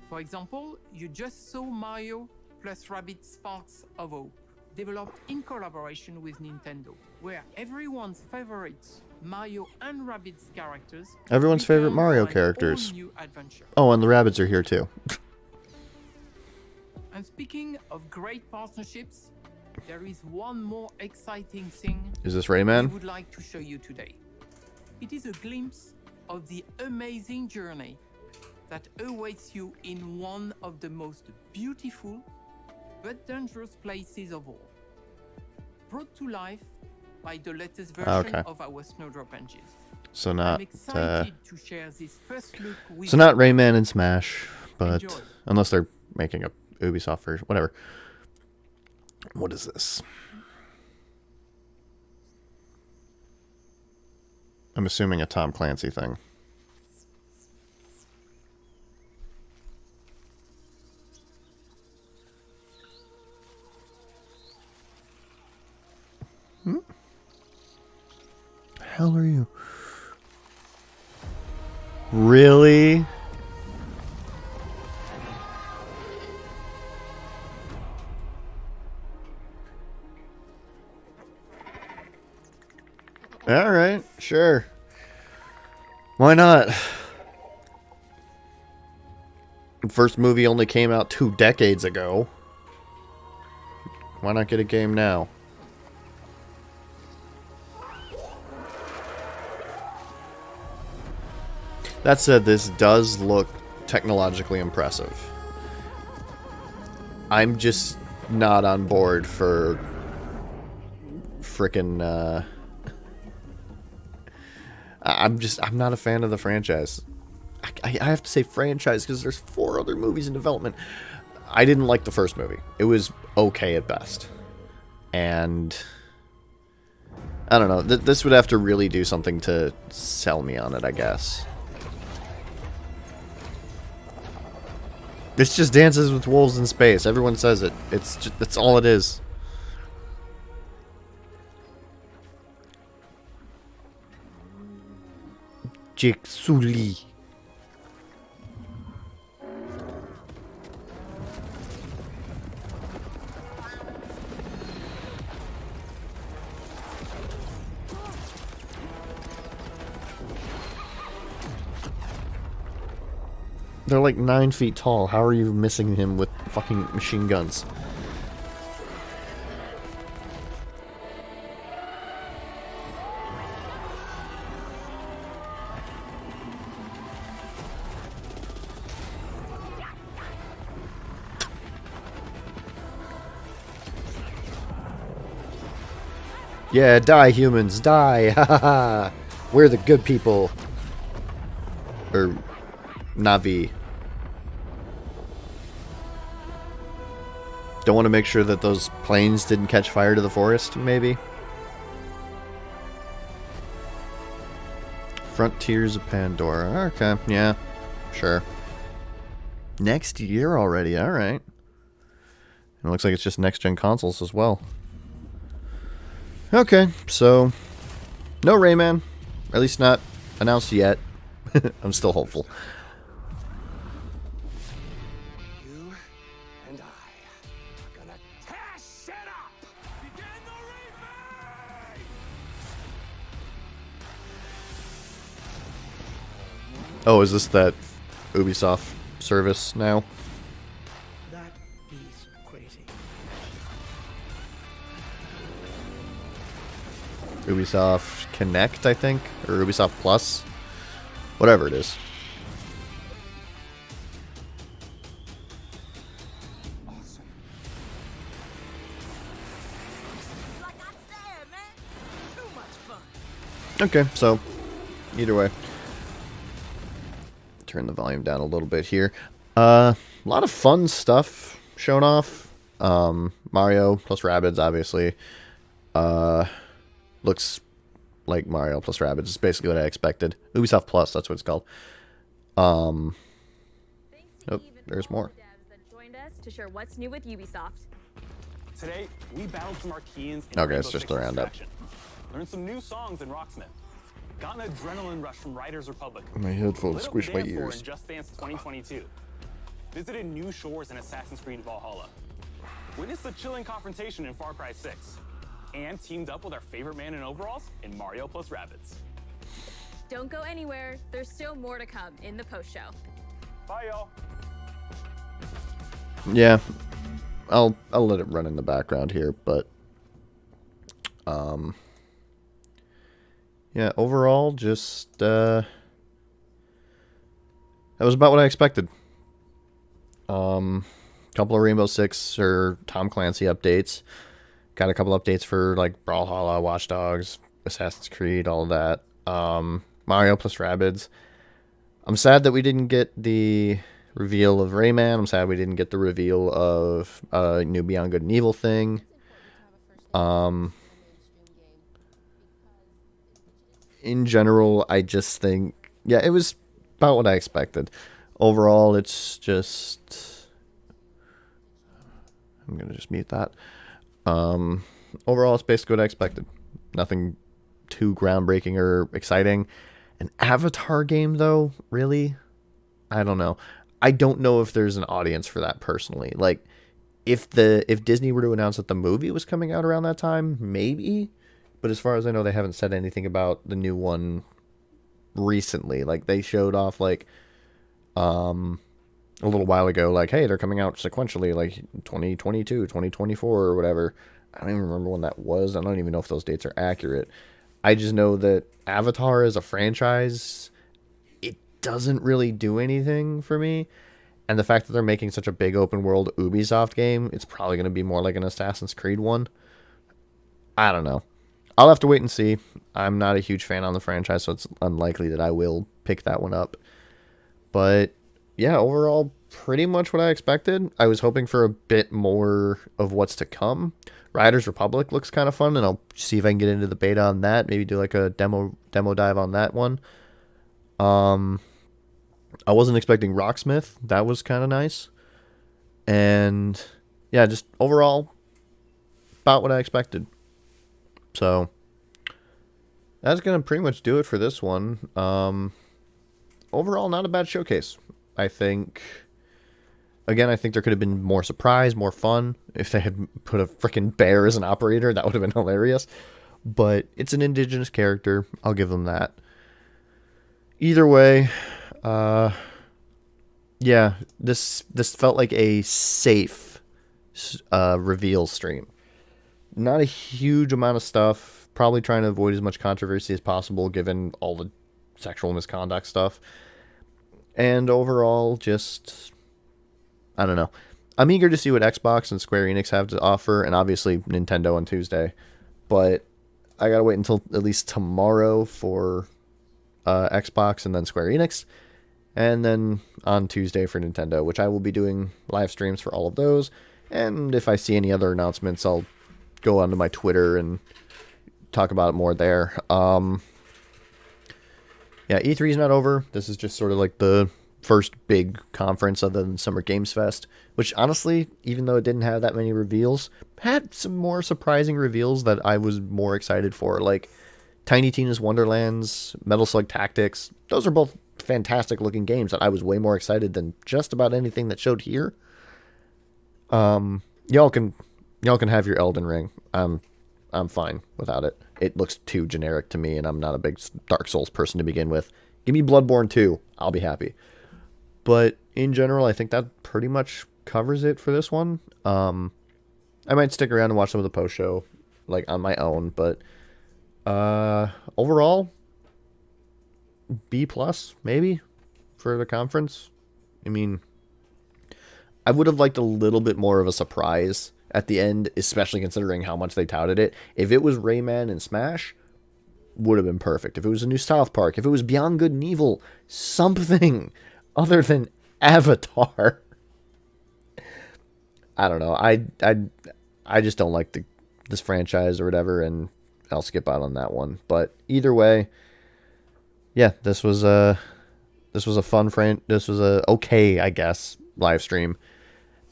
For example, you just saw Mario plus Rabbids Sparks of Hope, developed in collaboration with Nintendo, where everyone's favorite Mario and Rabbids characters. Everyone's favorite Mario characters. Oh, and the rabbits are here too. And speaking of great partnerships, there is one more exciting thing. Is this Rayman? We would like to show you today. It is a glimpse of the amazing journey that awaits you in one of the most beautiful but dangerous places of all. Brought to life by the latest version of our Snowdrop engine. So not I'm excited to share this first look with so not Rayman and Smash, but Enjoy. unless they're making a Ubisoft version, whatever. What is this? I'm assuming a Tom Clancy thing. Hmm? Hell are you? Really? Alright, sure. Why not? The first movie only came out 2 decades ago. Why not get a game now? That said, this does look technologically impressive. I'm just not on board for frickin' I'm not a fan of the franchise. I have to say franchise because there's 4 other movies in development. I didn't like the first movie. It was okay at best. And I don't know. This would have to really do something to sell me on it, I guess. This just Dances with Wolves in space. Everyone says it. That's all it is. Jake Sully. They're like 9 feet tall. How are you missing him with fucking machine guns? Yeah, die, humans, die! Ha ha ha! We're the good people. Or Navi. Don't want to make sure that those planes didn't catch fire to the forest, maybe? Frontiers of Pandora. Okay, yeah, sure. Next year already, alright. It looks like it's just next-gen consoles as well. Okay, so no Rayman, at least not announced yet. I'm still hopeful. You and I are gonna tear shit up. Begin the remake. Oh, is this that Ubisoft service now? That is crazy. Ubisoft Connect, I think, or Ubisoft Plus, whatever it is. Awesome. Like I said, man, too much fun. Okay, so either way, turn the volume down a little bit here. A lot of fun stuff shown off. Mario plus Rabbids, obviously. Looks like Mario plus Rabbids. It's basically what I expected. Ubisoft Plus, that's what it's called. Oh, there's more. That joined us to share what's new with Ubisoft. Today, we battled some Archeans in Okay, Rainbow it's just Six a roundup. Extraction. Learned some new songs in Rocksmith. Got an adrenaline rush from Riders Republic. My headphones Lit up squish the my dance floor ears. in Just Dance 2022. Visited new shores in Assassin's Creed Valhalla. Witnessed a chilling confrontation in Far Cry 6. And teamed up with our favorite man in overalls in Mario plus Rabbids. Don't go anywhere. There's still more to come in the post-show. Bye, y'all. Yeah, I'll let it run in the background here, but yeah, overall, just that was about what I expected. Couple of Rainbow Six or Tom Clancy updates. Got a couple updates for like Brawlhalla, Watch Dogs, Assassin's Creed, all of that. Mario plus Rabbids. I'm sad that we didn't get the reveal of Rayman. I'm sad we didn't get the reveal of new Beyond Good and Evil thing. In general, I just think, yeah, it was about what I expected. Overall, it's just... I'm going to just mute that. Overall, it's basically what I expected. Nothing too groundbreaking or exciting. An Avatar game, though, really? I don't know. I don't know if there's an audience for that personally. Like, if Disney were to announce that the movie was coming out around that time, maybe. But as far as I know, they haven't said anything about the new one recently. Like, they showed off, like, a little while ago, like, hey, they're coming out sequentially, like 2022, 2024, or whatever. I don't even remember when that was. I don't even know if those dates are accurate. I just know that Avatar as a franchise, it doesn't really do anything for me. And the fact that they're making such a big open world Ubisoft game, it's probably going to be more like an Assassin's Creed one. I don't know. I'll have to wait and see. I'm not a huge fan on the franchise, so it's unlikely that I will pick that one up. But yeah, overall, pretty much what I expected. I was hoping for a bit more of what's to come. Riders Republic looks kind of fun, and I'll see if I can get into the beta on that. Maybe do like a demo dive on that one. I wasn't expecting Rocksmith. That was kind of nice. And yeah, just overall, about what I expected. So that's going to pretty much do it for this one. Overall, not a bad showcase. I think there could have been more surprise, more fun. If they had put a freaking bear as an operator, that would have been hilarious. But it's an indigenous character. I'll give them that. Either way, Yeah, this felt like a safe reveal stream. Not a huge amount of stuff. Probably trying to avoid as much controversy as possible, given all the sexual misconduct stuff. And overall, just, I don't know. I'm eager to see what Xbox and Square Enix have to offer, and obviously Nintendo on Tuesday. But I gotta wait until at least tomorrow for Xbox and then Square Enix. And then on Tuesday for Nintendo, which I will be doing live streams for all of those. And if I see any other announcements, I'll go onto my Twitter and talk about it more there. Yeah, E3 is not over. This is just sort of like the first big conference other than Summer Games Fest, which honestly, even though it didn't have that many reveals, had some more surprising reveals that I was more excited for, like Tiny Tina's Wonderlands, Metal Slug Tactics. Those are both fantastic looking games that I was way more excited than just about anything that showed here. Y'all can have your Elden Ring. I'm fine without it. It looks too generic to me, and I'm not a big Dark Souls person to begin with. Give me Bloodborne 2. I'll be happy. But in general, I think that pretty much covers it for this one. I might stick around and watch some of the post-show, like, on my own, but overall, B+, maybe, for the conference. I mean, I would have liked a little bit more of a surprise at the end, especially considering how much they touted it. If it was Rayman and Smash, would have been perfect. If it was a new South Park, if it was Beyond Good and Evil, something other than Avatar. I don't know. I just don't like this franchise or whatever, and I'll skip out on that one. But either way, yeah, this was a fun this was a okay, I guess, live stream.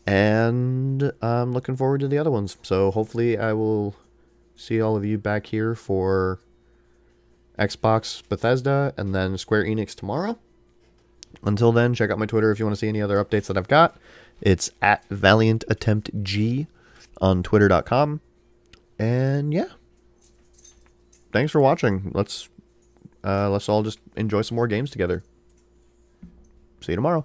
And I'm looking forward to the other ones. So hopefully I will see all of you back here for Xbox Bethesda and then Square Enix tomorrow. Until then, check out my Twitter if you want to see any other updates that I've got. It's at ValiantAttemptG on Twitter.com. And yeah. Thanks for watching. Let's all just enjoy some more games together. See you tomorrow.